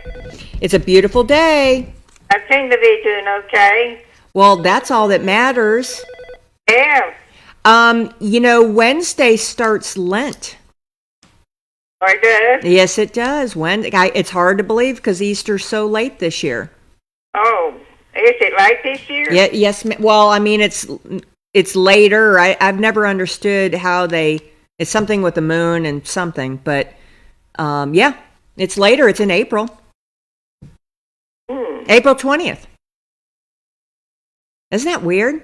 It's a beautiful day. I seem to be doing okay. Well, that's all that matters. Yeah. Wednesday starts Lent. Oh, it does? Yes, it does. It's hard to believe because Easter's so late this year. Oh, is it late this year? Yeah, yes. Well, I mean, it's later. I've never understood how it's something with the moon and something, but it's later. It's in April. April 20th. Isn't that weird?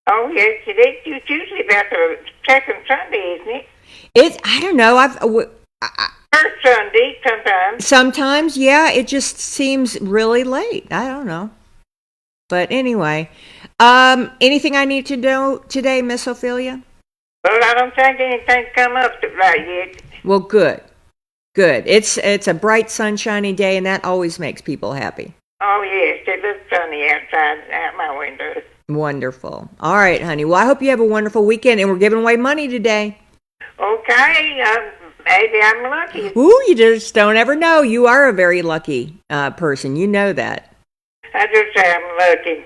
Oh, yes, it is. It's usually about the second Sunday, isn't it? I don't know. First Sunday, sometimes. Sometimes, yeah. It just seems really late. I don't know. But anyway, anything I need to know today, Miss Ophelia? Well, I don't think anything's come up right yet. Well, good. Good. It's a bright, sunshiny day, and that always makes people happy. Oh, yes. It looks sunny outside out my window. Wonderful. All right, honey. Well, I hope you have a wonderful weekend, and we're giving away money today. Okay. Maybe I'm lucky. Ooh, you just don't ever know. You are a very lucky person. You know that. I just say I'm lucky.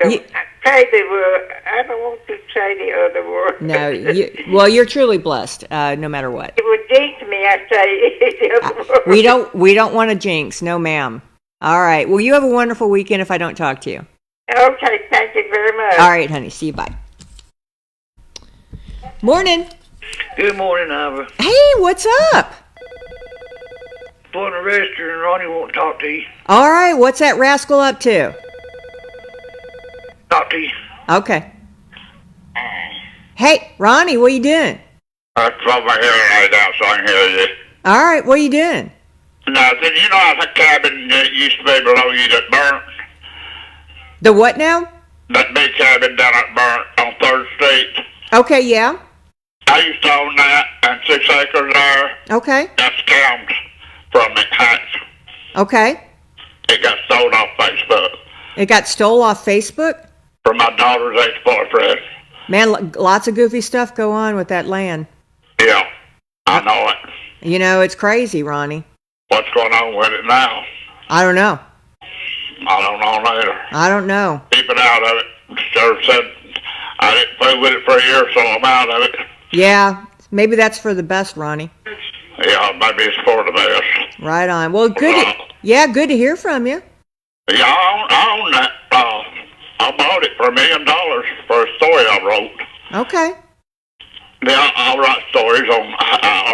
Say the word. I don't want to say the other word. No, you're truly blessed, no matter what. It would jinx me. I say the other word. We don't want to jinx. No, ma'am. All right. Well, you have a wonderful weekend if I don't talk to you. Okay. Thank you very much. All right, honey. See you. Bye. Morning. Good morning, Ivor. Hey, what's up? Going to register and Ronnie won't talk to you. All right. What's that rascal up to? Talk to you. Okay. Hey, Ronnie, what are you doing? I throw my hearing aid out so I can hear you. All right. What are you doing? Nothing. You know, I have a cabin that used to be below you that burnt. The what now? That big cabin down at Burnt on 3rd Street. Okay, yeah. I used to own that and 6 acres there. Okay. That's scammed from the hatch. Okay. It got sold off Facebook. It got stole off Facebook? From my daughter's ex-boyfriend. Man, lots of goofy stuff go on with that land. Yeah, I know it. You know, it's crazy, Ronnie. What's going on with it now? I don't know. I don't know either. I don't know. Keep it out of it. Sheriff said I didn't play with it for a year, so I'm out of it. Yeah, maybe that's for the best, Ronnie. Yeah, maybe it's for the best. Right on. Well, good. Good to hear from you. Yeah, I own that. I bought it for $1 million for a story I wrote. Okay. Yeah, I'll write stories on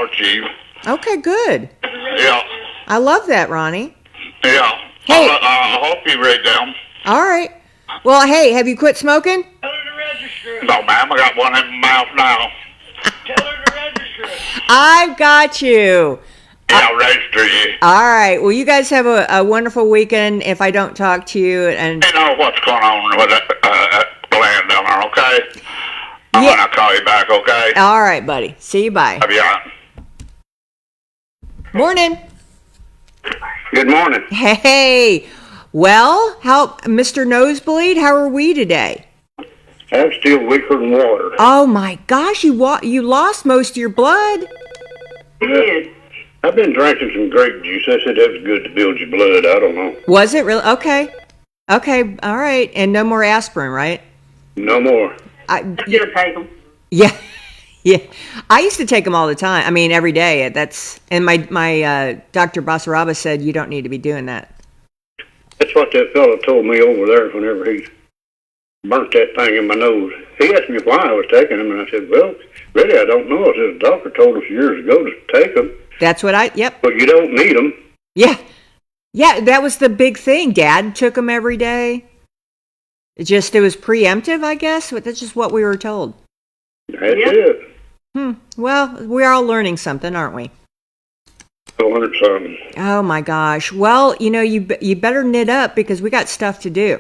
Archive. Okay, good. Yeah. I love that, Ronnie. Yeah. Hey. I hope you read them. All right. Well, hey, have you quit smoking? Tell her to register. No, ma'am, I got one in my mouth now. Tell her to register. I've got you. Yeah, I'll register you. All right. Well, you guys have a wonderful weekend if I don't talk to you. And You know what's going on with that land down there, okay? I'm Yeah. gonna call you back, okay? all right, buddy. See you. Bye. Love you on. Morning. Good morning. Hey. Well, how, Mr. Nosebleed, how are we today? I'm still weaker than water. Oh my gosh, you lost most of your blood. Did. I've been drinking some grape juice. They said that was good to build your blood. I don't know. Was it really? Okay. Okay. All right. And no more aspirin, right? No more. I still take them. Yeah. Yeah. I used to take them all the time. I mean, every day. And my Dr. Basaraba said you don't need to be doing that. That's what that fellow told me over there whenever he burnt that thing in my nose. He asked me why I was taking them, and I said, well, really, I don't know. I said, the doctor told us years ago to take them. That's what yep. But you don't need them. Yeah. Yeah, that was the big thing. Dad took them every day. It was preemptive, I guess. But that's just what we were told. That's it. Well, we're all learning something, aren't we? I learned something. Oh my gosh. Well, you better knit up because we got stuff to do.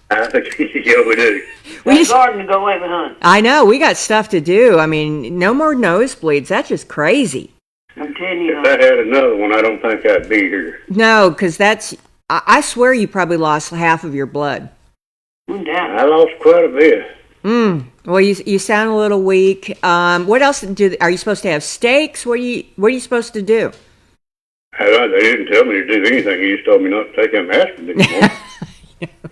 I think, yeah, we do. We just, garden to go away with, huh? I know, we got stuff to do. I mean, no more nosebleeds. That's just crazy. I'm telling you. If I had another one, I don't think I'd be here. No, because I swear you probably lost half of your blood. No doubt. I lost quite a bit. Well, you sound a little weak. What else are you supposed to have? Steaks? What are you supposed to do? They didn't tell me to do anything. He just told me not to take them aspirin anymore.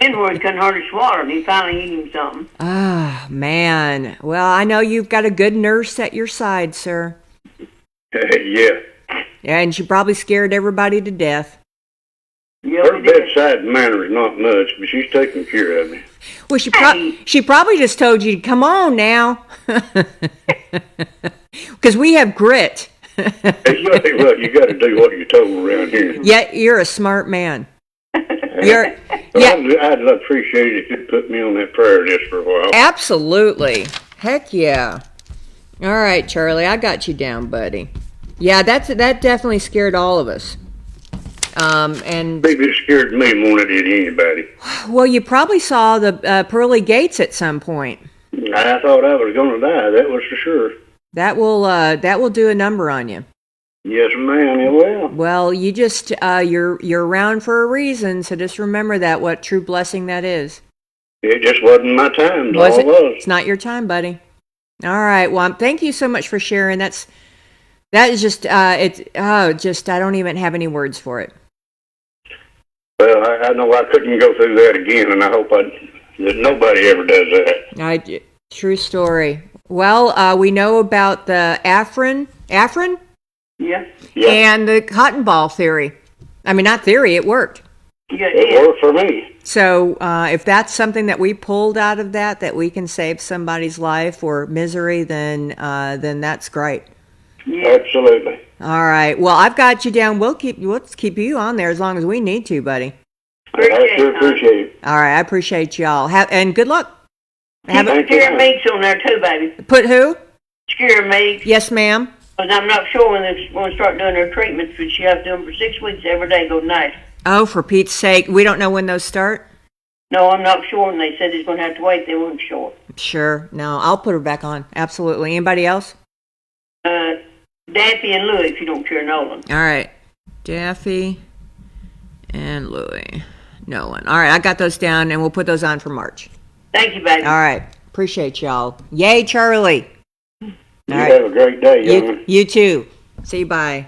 Edward couldn't hardly swallow it. He finally ate him something. Ah, man. Well, I know you've got a good nurse at your side, sir. Yeah. Yeah, and she probably scared everybody to death. Her bedside manner is not much, but she's taking care of me. Well, she probably just told you, come on now. Because we have grit. Hey, you got to do what you're told around here. Yeah, you're a smart man. I'd appreciate it if you'd put me on that prayer list for a while. Absolutely. Heck yeah. All right, Charlie, I got you down, buddy. Yeah, that definitely scared all of us. And maybe it scared me more than it did anybody. Well, you probably saw the pearly gates at some point. I thought I was going to die. That was for sure. That will do a number on you. Yes, ma'am. It will. Well, you just you're around for a reason, so just remember that what true blessing that is. It just wasn't my time. Was it? It's not your time, buddy. All right. Well, thank you so much for sharing. That is just I don't even have any words for it. Well, I know I couldn't go through that again, and I hope that nobody ever does that. True story. Well, we know about the Afrin? Yeah. And the cotton ball theory. I mean, not theory, it worked. Yeah, it worked for me. So if that's something that we pulled out of that we can save somebody's life or misery, then that's great. Yeah. Absolutely. All right. Well, I've got you down. Let's keep you on there as long as we need to, buddy. I sure appreciate it. All right. I appreciate y'all. And good luck. Keep Skewer Meeks on there too, baby. Put who? Skewer Meeks. Yes, ma'am. Because I'm not sure when they're going to start doing their treatments, but she has to do them for 6 weeks every day, go night. Oh, for Pete's sake. We don't know when those start? No, I'm not sure, and they said he's going to have to wait. They weren't sure. Sure. No, I'll put her back on. Absolutely. Anybody else? Daffy and Louie, if you don't care, Nolan. All right. Daffy and Louie. Nolan. All right, I got those down, and we'll put those on for March. Thank you, baby. All right. Appreciate y'all. Yay, Charlie. You have a great day, young. You too. See you, bye.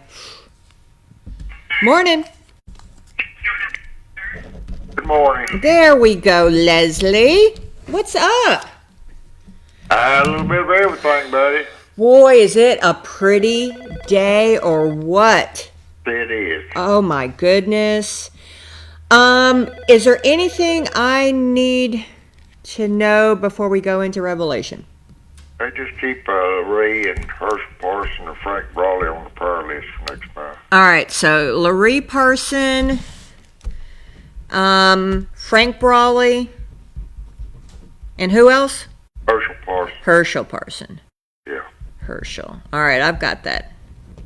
Morning. Good morning. There we go, Leslie. What's up? A little bit of everything, buddy. Boy, is it a pretty day or what? It is. Oh, my goodness. Is there anything I need to know before we go into Revelation? I just keep Ray and Hersh Parson and Frank Brawley on the prayer list for next month. All right, so Larry Parson, Frank Brawley, and who else? Herschel Parson. Herschel Parson. Yeah. Herschel. All right, I've got that.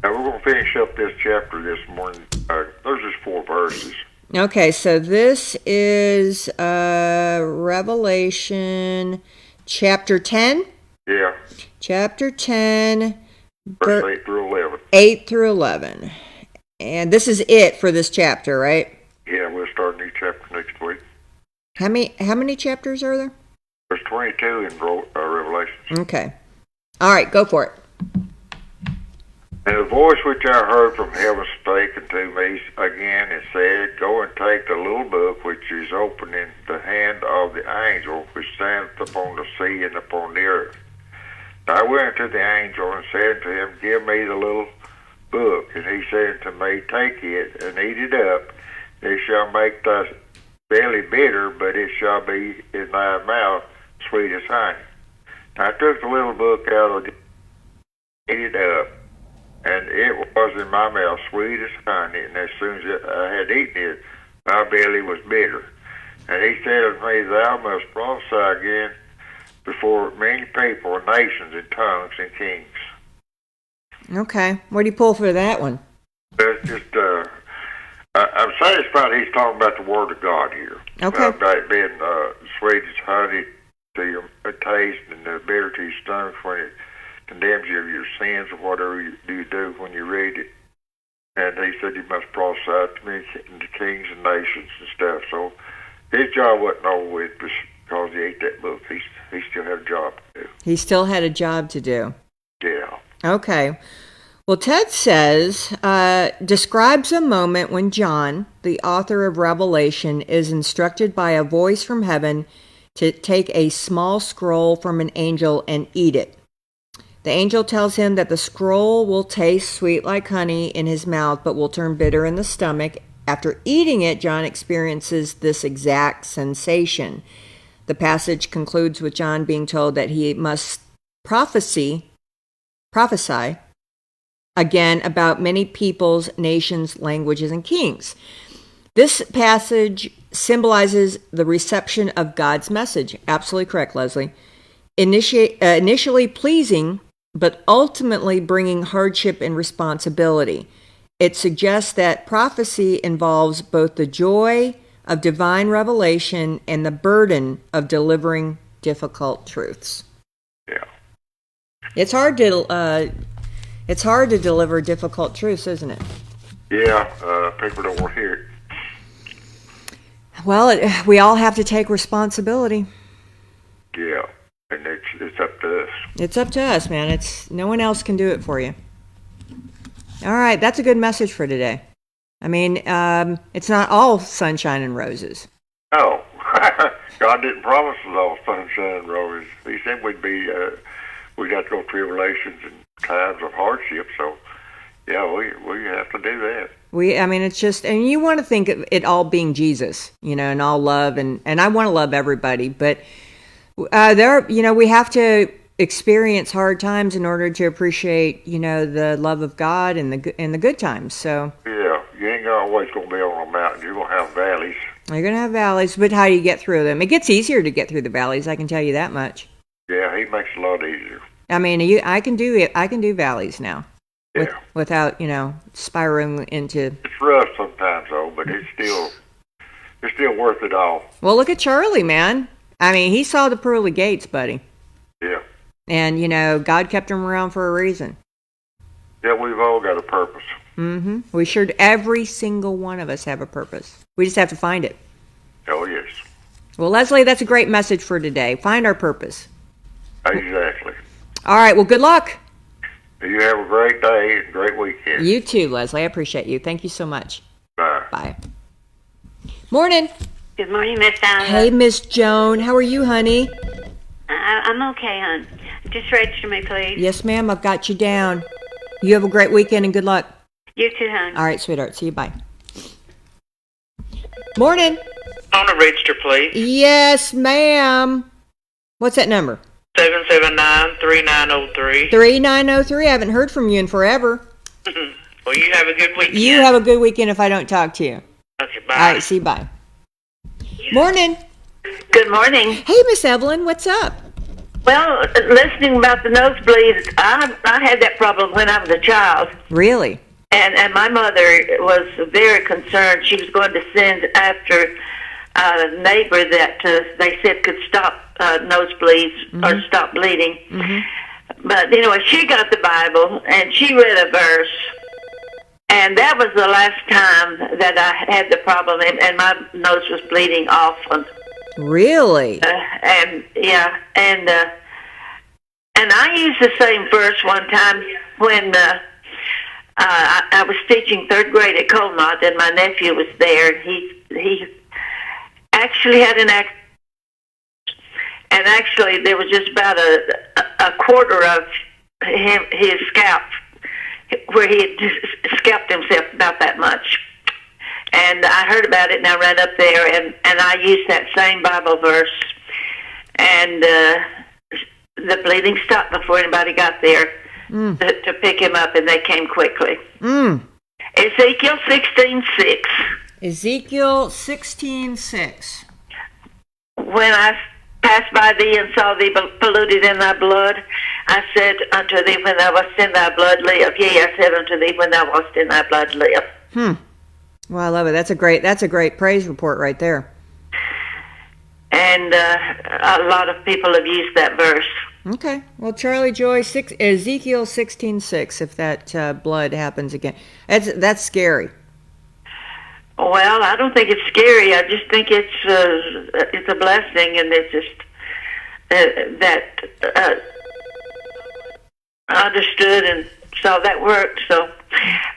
Now we're going to finish up this chapter this morning. There's just 4 verses. Okay, so this is Revelation chapter 10. Yeah. Chapter 10. Verse 8 through 11. 8 through 11. And this is it for this chapter, right? Yeah, we'll start a new chapter next week. How many chapters are there? There's 22 in Revelation. Okay. All right, go for it. And the voice which I heard from heaven spake unto me again and said, Go and take the little book which is open in the hand of the angel which standeth upon the sea and upon the earth. And I went unto the angel and said unto him, Give me the little book. And he said unto me, Take it and eat it up. It shall make thy belly bitter, but it shall be in thy mouth sweet as honey. And I took the little book out of the ate it up, and it was in my mouth sweet as honey, and as soon as I had eaten it, my belly was bitter. And he said unto me, Thou must prophesy again before many people, nations, and tongues, and kings. Okay. What do you pull for that one? That's just, I'm satisfied he's talking about the Word of God here. Okay. About it being sweet as honey to your taste and bitter to your stomach when it condemns you of your sins or whatever you do when you read it. And he said you must prophesy to me to kings and nations and stuff. So his job wasn't over with because he ate that book. He still had a job to do. He still had a job to do. Yeah. Okay. Well, Ted says, describes a moment when John, the author of Revelation, is instructed by a voice from heaven to take a small scroll from an angel and eat it. The angel tells him that the scroll will taste sweet like honey in his mouth, but will turn bitter in the stomach. After eating it, John experiences this exact sensation. The passage concludes with John being told that he must prophesy again about many peoples, nations, languages, and kings. This passage symbolizes the reception of God's message. Absolutely correct, Leslie. Initially pleasing, but ultimately bringing hardship and responsibility. It suggests that prophecy involves both the joy of divine revelation and the burden of delivering difficult truths. Yeah. It's hard to deliver difficult truths, isn't it? Yeah, people don't want to hear it. Well, we all have to take responsibility. Yeah, and it's up to us. It's up to us, man. No one else can do it for you. All right, that's a good message for today. I mean, it's not all sunshine and roses. No, God didn't promise us all sunshine and roses. He said we'd have to go through tribulations and times of hardship. So, yeah, we have to do that. It's just, and you want to think of it all being Jesus, and all love, and I want to love everybody, but we have to experience hard times in order to appreciate, the love of God and the good times. So yeah, you ain't always gonna be on a mountain. You're gonna have valleys. You're gonna have valleys, but how do you get through them? It gets easier to get through the valleys. I can tell you that much. Yeah, he makes it a lot easier. I mean, I can do it. I can do valleys now. Yeah. Without spiraling into. It's rough sometimes though, but it's still worth it all. Well, look at Charlie, man. I mean, he saw the pearly gates, buddy. Yeah. And God kept him around for a reason. Yeah, we've all got a purpose. Mm-hmm. We sure. Every single one of us have a purpose. We just have to find it. Oh yes. Well, Leslie, that's a great message for today. Find our purpose. Exactly. All right. Well, good luck. You have a great day and great weekend. You too, Leslie. I appreciate you. Thank you so much. Bye. Bye. Morning. Good morning, Miss Donna. Hey, Miss Joan. How are you, honey? I'm okay, hon. Just register me, please. Yes, ma'am. I've got you down. You have a great weekend and good luck. You too, hon. All right, sweetheart. See you. Bye. Morning. On the register, please. Yes, ma'am. What's that number? 779-3903. 3903. I haven't heard from you in forever. Well, you have a good weekend. You have a good weekend if I don't talk to you. Okay, bye. All right, see you. Bye. Morning. Good morning. Hey, Miss Evelyn, what's up? Well, listening about the nosebleeds, I had that problem when I was a child. Really? And my mother was very concerned. She was going to send after a neighbor that they said could stop nosebleeds or stop bleeding. But anyway, she got the Bible and she read a verse. And that was the last time that I had the problem, and my nose was bleeding often. Really? And I used the same verse one time when I was teaching third grade at Colmont, and my nephew was there. And he actually had an accident, and actually there was just about a quarter of his scalp where he had just scalped himself about that much. And I heard about it, and I ran up there, and I used that same Bible verse, and the bleeding stopped before anybody got there to pick him up, and they came quickly. Ezekiel 16:6. Ezekiel 16:6. When I passed by thee and saw thee polluted in thy blood, I said unto thee, when thou wast in thy blood, live. Yea, I said unto thee, when thou wast in thy blood, live. Well, I love it. That's a great praise report right there. And a lot of people have used that verse. Okay. Well, Charlie Joy, Ezekiel 16:6. If that blood happens again, that's scary. Well, I don't think it's scary. I just think it's a blessing, and it's just that I understood and saw that worked. So,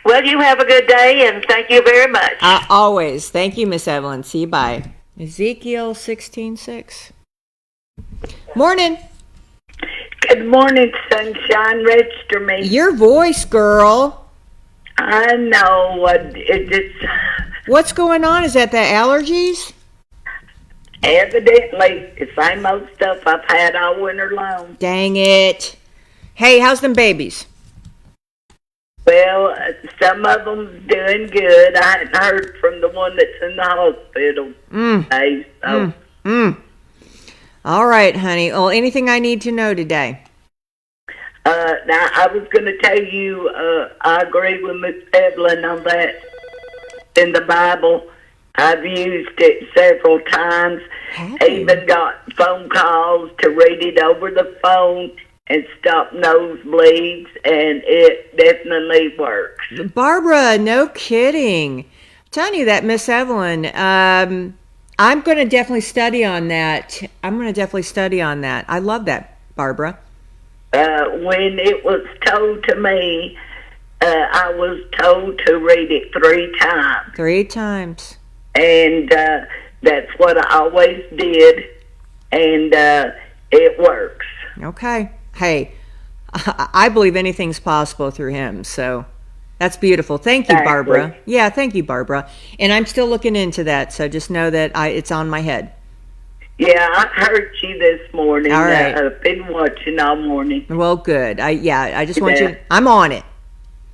well, you have a good day, and thank you very much. Always. Thank you, Miss Evelyn. See you. Bye. Ezekiel 16:6. Morning. Good morning, sunshine. Register me. Your voice, girl. I know. What's going on? Is that the allergies? Evidently, the same old stuff I've had all winter long. Dang it. Hey, how's them babies? Well, some of them's doing good. I hadn't heard from the one that's in the hospital. All right, honey. Well, anything I need to know today? Now, I was going to tell you, I agree with Miss Evelyn on that. In the Bible, I've used it several times. Even got phone calls to read it over the phone and stop nosebleeds, and it definitely works. Barbara, no kidding. I'm telling you that, Miss Evelyn. I'm going to definitely study on that. I love that, Barbara. When it was told to me, I was told to read it 3 times. 3 times. And that's what I always did, and it works. Okay. Hey, I believe anything's possible through him, so that's beautiful. Thank you, Barbara. Yeah, thank you, Barbara. And I'm still looking into that, so just know that it's on my head. Yeah, I heard you this morning. All right. I've been watching all morning. Well, good. I just want you. I'm on it.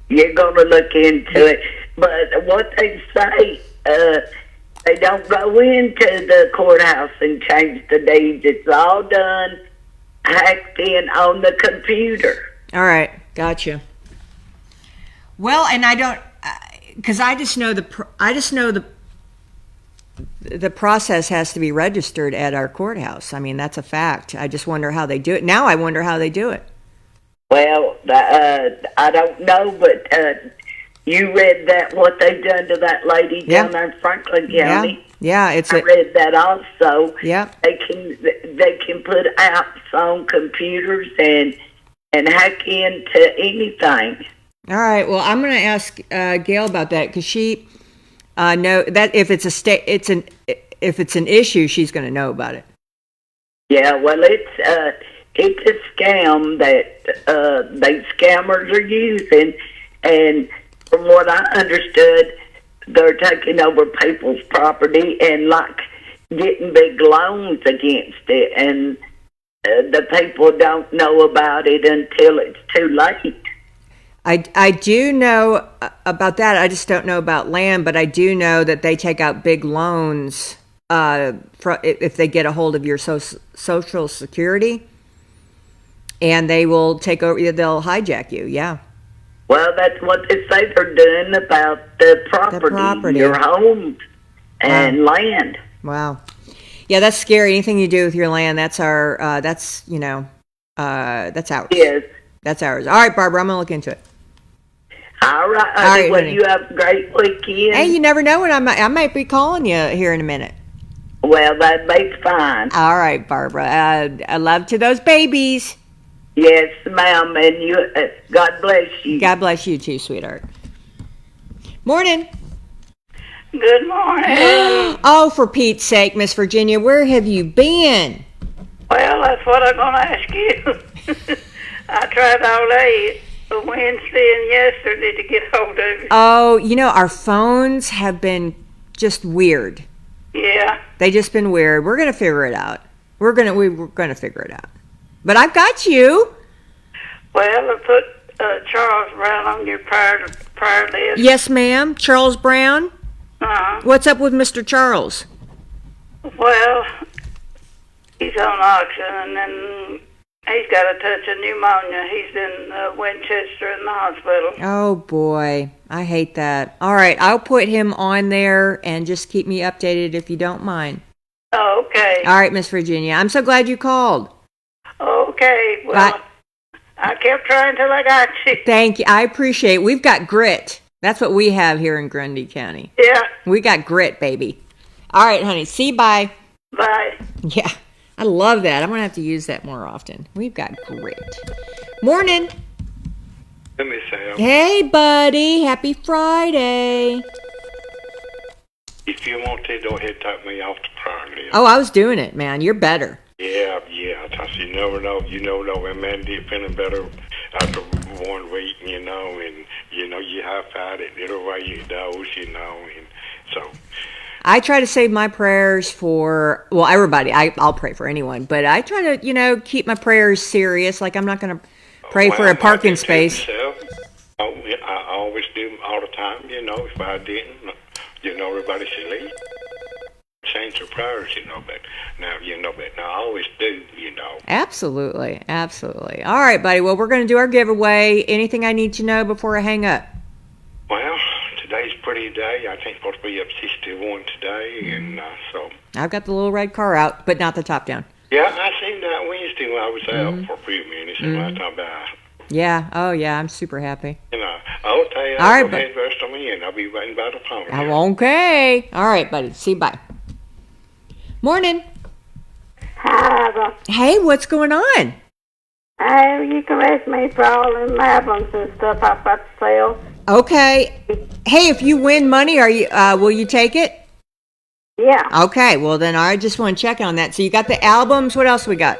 You're going to look into it. But what they say, they don't go into the courthouse and change the deeds. It's all done, hacked in on the computer. All right. Gotcha. Well, and I don't, because I just know the process has to be registered at our courthouse. I mean, that's a fact. I just wonder how they do it. Now I wonder how they do it. Well, I don't know, but you read that, what they done to that lady down there in Franklin County. Yeah, I read that also. Yeah. They can put apps on computers and hack into anything. All right. Well, I'm going to ask Gail about that, because she know that if it's if it's an issue, she's going to know about it. Yeah. Well, it's a scam that these scammers are using, and from what I understood, they're taking over people's property and like getting big loans against it, and the people don't know about it until it's too late. I do know about that. I just don't know about land, but I do know that they take out big loans if they get a hold of your social security, and they will take over. They'll hijack you. Yeah. Well, that's what they say they're doing about the property. Your homes and land. Wow. Yeah, that's scary. Anything you do with your land, that's our. That's ours. Yes. That's ours. All right, Barbara, I'm gonna look into it. All right. All right, well, honey. you have a great weekend. Hey, you never know when I might be calling you here in a minute. Well, that makes fine. All right, Barbara. I love to those babies. Yes, ma'am, and you. God bless you. God bless you too, sweetheart. Morning. Good morning. Oh, for Pete's sake, Miss Virginia, where have you been? Well, that's what I'm going to ask you. I tried all day, Wednesday and yesterday, to get hold of you. Oh, our phones have been just weird. Yeah. They just been weird. We're gonna figure it out. We're gonna figure it out. But I've got you. Well, I put Charles Brown on your prior list. Yes, ma'am. Charles Brown. What's up with Mr. Charles? Well, he's on oxygen, and then he's got a touch of pneumonia. He's in Winchester in the hospital. Oh boy, I hate that. All right, I'll put him on there and just keep me updated if you don't mind. Oh, okay. All right, Miss Virginia. I'm so glad you called. Okay. Well, I kept trying till I got you. Thank you. I appreciate it. We've got grit. That's what we have here in Grundy County. Yeah. We got grit, baby. All right, honey. See you. Bye. Bye. Yeah. I love that. I'm going to have to use that more often. We've got grit. Morning. Let me say. Hey, buddy. Happy Friday. If you want to, go ahead and talk me off the prayer list. Oh, I was doing it, man. You're better. Yeah. You never know. You never know when man did feeling better after 1 week, and you high-fived it the other way it goes, and so. I try to save my prayers for, everybody. I'll pray for anyone, but I try to, keep my prayers serious. Like I'm not going to pray for a parking space. I always do all the time, if I didn't, everybody should leave. Change their prayers, but now, but I always do, Absolutely. Absolutely. All right, buddy. Well, we're going to do our giveaway. Anything I need to know before I hang up? Well, today's a pretty day. I think supposed to be up 61 today, and so. I've got the little red car out, but not the top down. Yeah, I seen that Wednesday when I was out for a few minutes, and I thought about. Yeah. Oh, yeah. I'm super happy. I'll tell you. All right, go ahead, rest on me, and I'll be waiting by the phone. Okay. All right, buddy. See you. Bye. Morning. Hi. Hey, what's going on? Hey, you can ask me for all them albums and stuff I've got to sell. Okay. Hey, if you win money, will you take it? Yeah. Okay. Well, then I just want to check on that. So you got the albums. What else we got?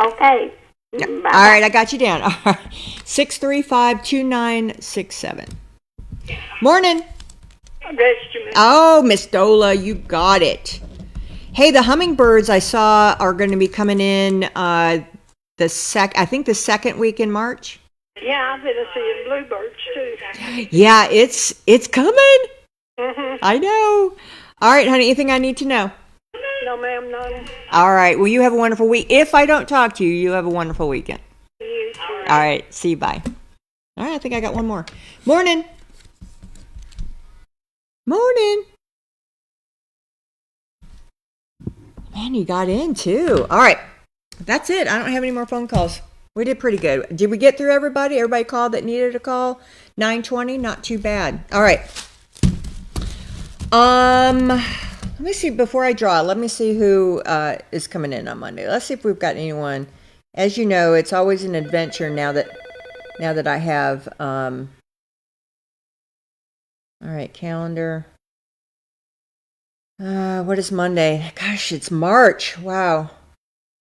Okay. Yeah. All right, I got you down. 635-2967. Morning. Oh, Miss Dola, you got it. Hey, the hummingbirds I saw are going to be coming in I think the second week in March. Yeah, I've been seeing bluebirds too. Yeah, it's coming. Mm-hmm. I know. All right, honey, anything I need to know? No, ma'am, no. All right, well, you have a wonderful week. If I don't talk to you, you have a wonderful weekend. You too. All right, see you, bye. All right, I think I got one more. Morning. Morning. Man, you got in too. All right, that's it. I don't have any more phone calls. We did pretty good. Did we get through everybody? Everybody called that needed a call? 9:20, not too bad. All right. Let me see, before I draw, let me see who is coming in on Monday. Let's see if we've got anyone. As you know, it's always an adventure now that I have all right, calendar. What is Monday? Gosh, it's March. Wow.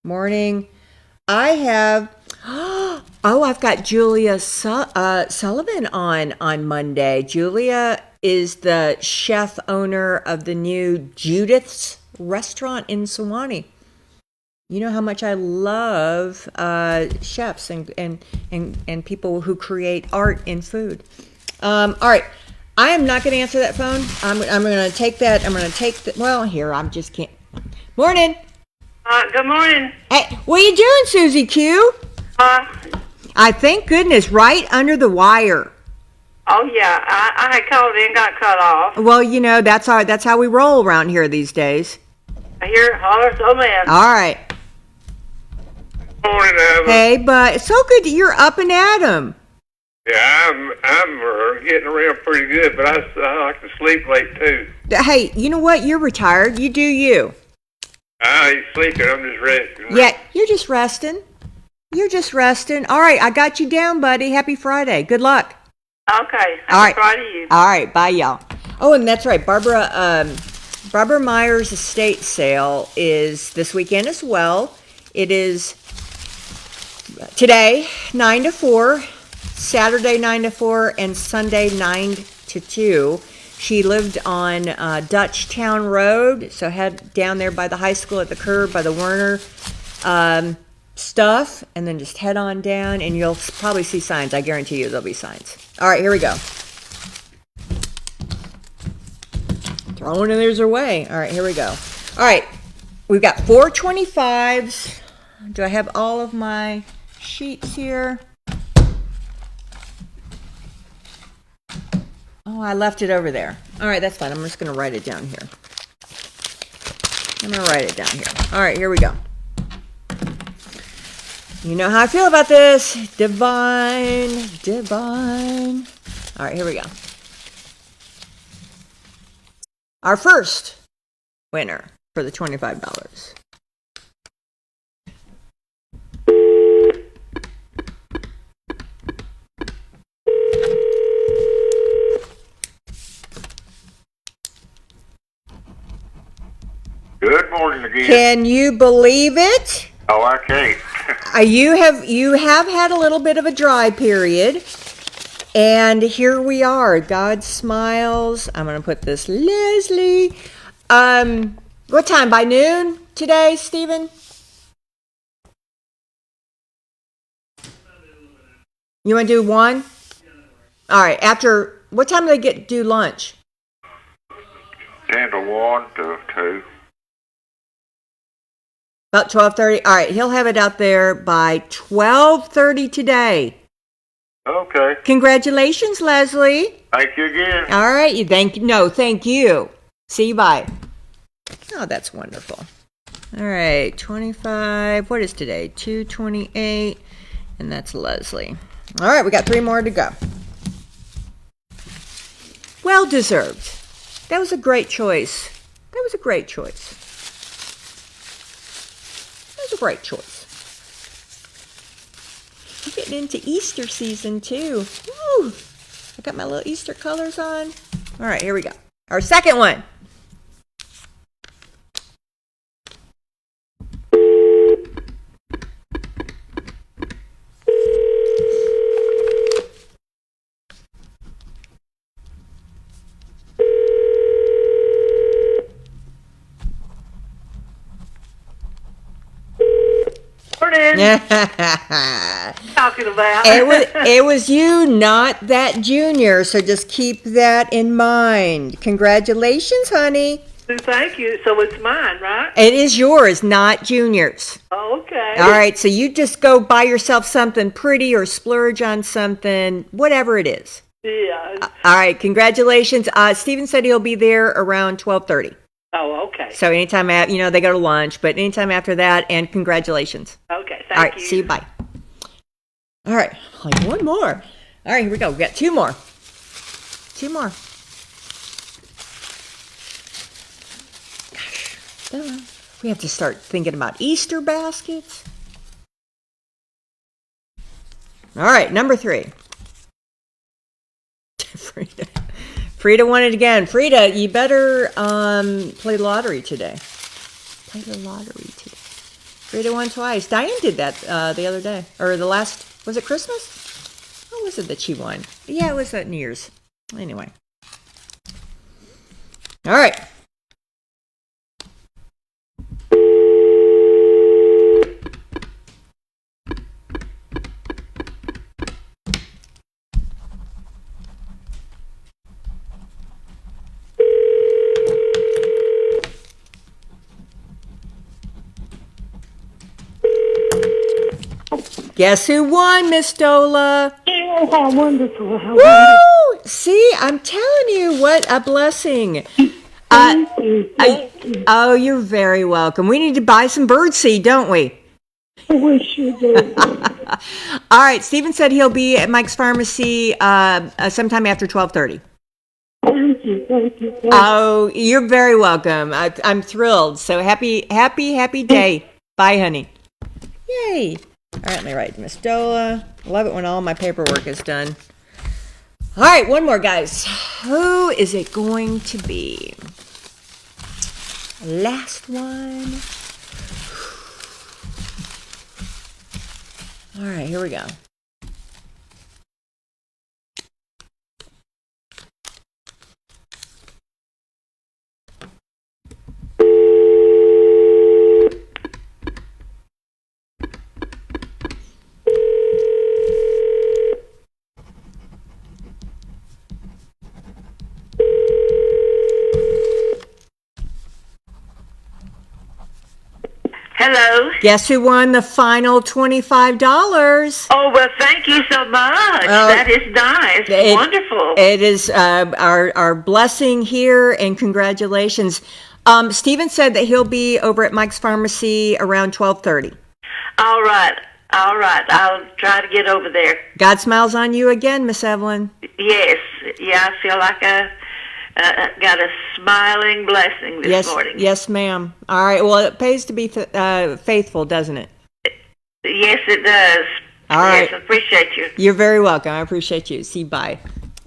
Morning. I have I've got Julia Sullivan on Monday. Julia is the chef owner of the new Judith's restaurant in Sewanee. You know how much I love chefs and people who create art in food. All right. I am not going to answer that phone. I'm going to take that. I'm going to take the. Well, here I'm just can't. Morning. Good morning. Hey, what are you doing, Susie Q? I thank goodness, right under the wire. Oh yeah, I had called in, got cut off. Well, you know that's how we roll around here these days. I hear holler so man. All right. Morning, Evan. Hey, but it's so good that you're up and at 'em. Yeah, I'm getting around pretty good, but I like to sleep late too. Hey, you know what? You're retired. You do you. I ain't sleeping. I'm just resting. Yeah, you're just resting. You're just resting. All right, I got you down, buddy. Happy Friday. Good luck. Okay. All right. Friday to you. All right. Bye, y'all. Oh, and that's right. Barbara Myers' estate sale is this weekend as well. It is today, 9 to 4, Saturday, 9 to 4, and Sunday, 9 to 2. She lived on Dutchtown Road, so head down there by the high school at the curb by the Werner stuff, and then just head on down, and you'll probably see signs. I guarantee you there'll be signs. All right, here we go. Throwing others away. All right, here we go. All right, we've got 425s. Do I have all of my sheets here? Oh, I left it over there. All right, that's fine. I'm just going to write it down here. I'm going to write it down here. All right, here we go. You know how I feel about this. Divine. All right, here we go. Our first winner for the $25. Good morning again. Can you believe it? Oh, I can't. You have had a little bit of a dry period, and here we are. God smiles. I'm going to put this Leslie. What time? By noon today, Stephen? You want to do 1? All right. After what time do they do lunch? 10 to 1 to 2. About 12:30. All right, he'll have it out there by 12:30 today. Okay. Congratulations, Leslie. Thank you again. All right, thank you. See you, bye. Oh, that's wonderful. All right, 25. What is today? 2/28, and that's Leslie. All right, we got 3 more to go. Well deserved. That was a great choice. That's a great choice. I'm getting into Easter season too. Woo! I got my little Easter colors on. All right, here we go. Our second one. Talking about it was you, not that junior, so just keep that in mind. Congratulations, honey. Thank you. So it's mine, right? It is yours, not junior's. Oh, okay. All right, so you just go buy yourself something pretty or splurge on something, whatever it is. Yeah. All right, congratulations. Steven said he'll be there around 12:30. Oh, okay. So anytime after, they go to lunch, but anytime after that, and congratulations. Okay, thank you. All right, see you, bye. All right, like one more. All right, here we go. We got 2 more. 2 more. Gosh, we have to start thinking about Easter baskets. All right, number 3. Frida won it again. Frida, you better play lottery today. Play the lottery today. Frida won twice. Diane did that the other day. Or the last, was it Christmas? What was it that she won? Yeah, it was at New Year's. Anyway. All right. Guess who won, Miss Stola? Oh, how wonderful. Woo! See, I'm telling you, what a blessing. Oh, you're very welcome. We need to buy some birdseed, don't we? We sure do. All right, Stephen said he'll be at Mike's Pharmacy sometime after 12:30. Thank you. Oh, you're very welcome. I'm thrilled. So happy day. Bye, honey. Yay. All right, let me write Miss Dola. Love it when all my paperwork is done. All right, one more, guys. Who is it going to be? Last one. All right, here we go. Hello. Guess who won the final $25? Oh, well, thank you so much. That is nice. Wonderful. It is our blessing here, and congratulations. Stephen said that he'll be over at Mike's Pharmacy around 12:30. All right. I'll try to get over there. God smiles on you again, Miss Evelyn. Yes. Yeah, I feel like I got a smiling blessing this morning. Yes, ma'am. All right. Well, it pays to be faithful, doesn't it? Yes, it does. All right. Yes, I appreciate you. You're very welcome. I appreciate you. See, bye.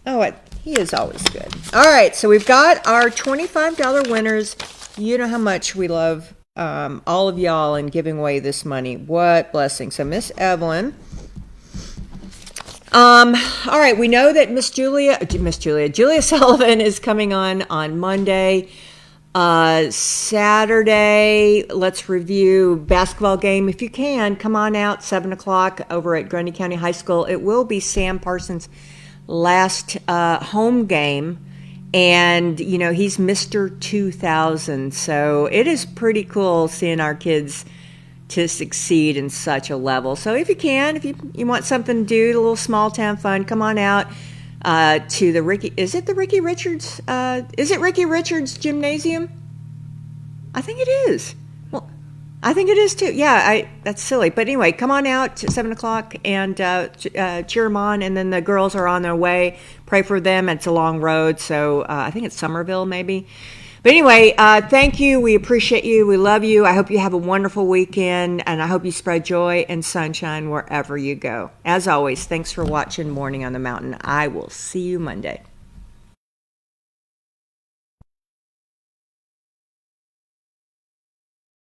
Oh, he is always good. All right. So we've got our $25 winners. You know how much we love all of y'all and giving away this money. What blessing. So Miss Evelyn. All right, we know that Julia Sullivan is coming on Monday. Saturday, let's review basketball game. If you can, come on out, 7 o'clock over at Grundy County High School. It will be Sam Parsons' last home game. And, you know, he's Mr. 2000. So it is pretty cool seeing our kids to succeed in such a level. So if you can, if you want something to do, a little small town fun, come on out to the Ricky Richards Gymnasium? I think it is. Well, I think it is too. Yeah, that's silly. But anyway, come on out to 7 o'clock and cheer them on. And then the girls are on their way. Pray for them. It's a long road. So I think it's Somerville maybe. But anyway, thank you. We appreciate you. We love you. I hope you have a wonderful weekend, and I hope you spread joy and sunshine wherever you go. As always, thanks for watching Morning on the Mountain. I will see you Monday.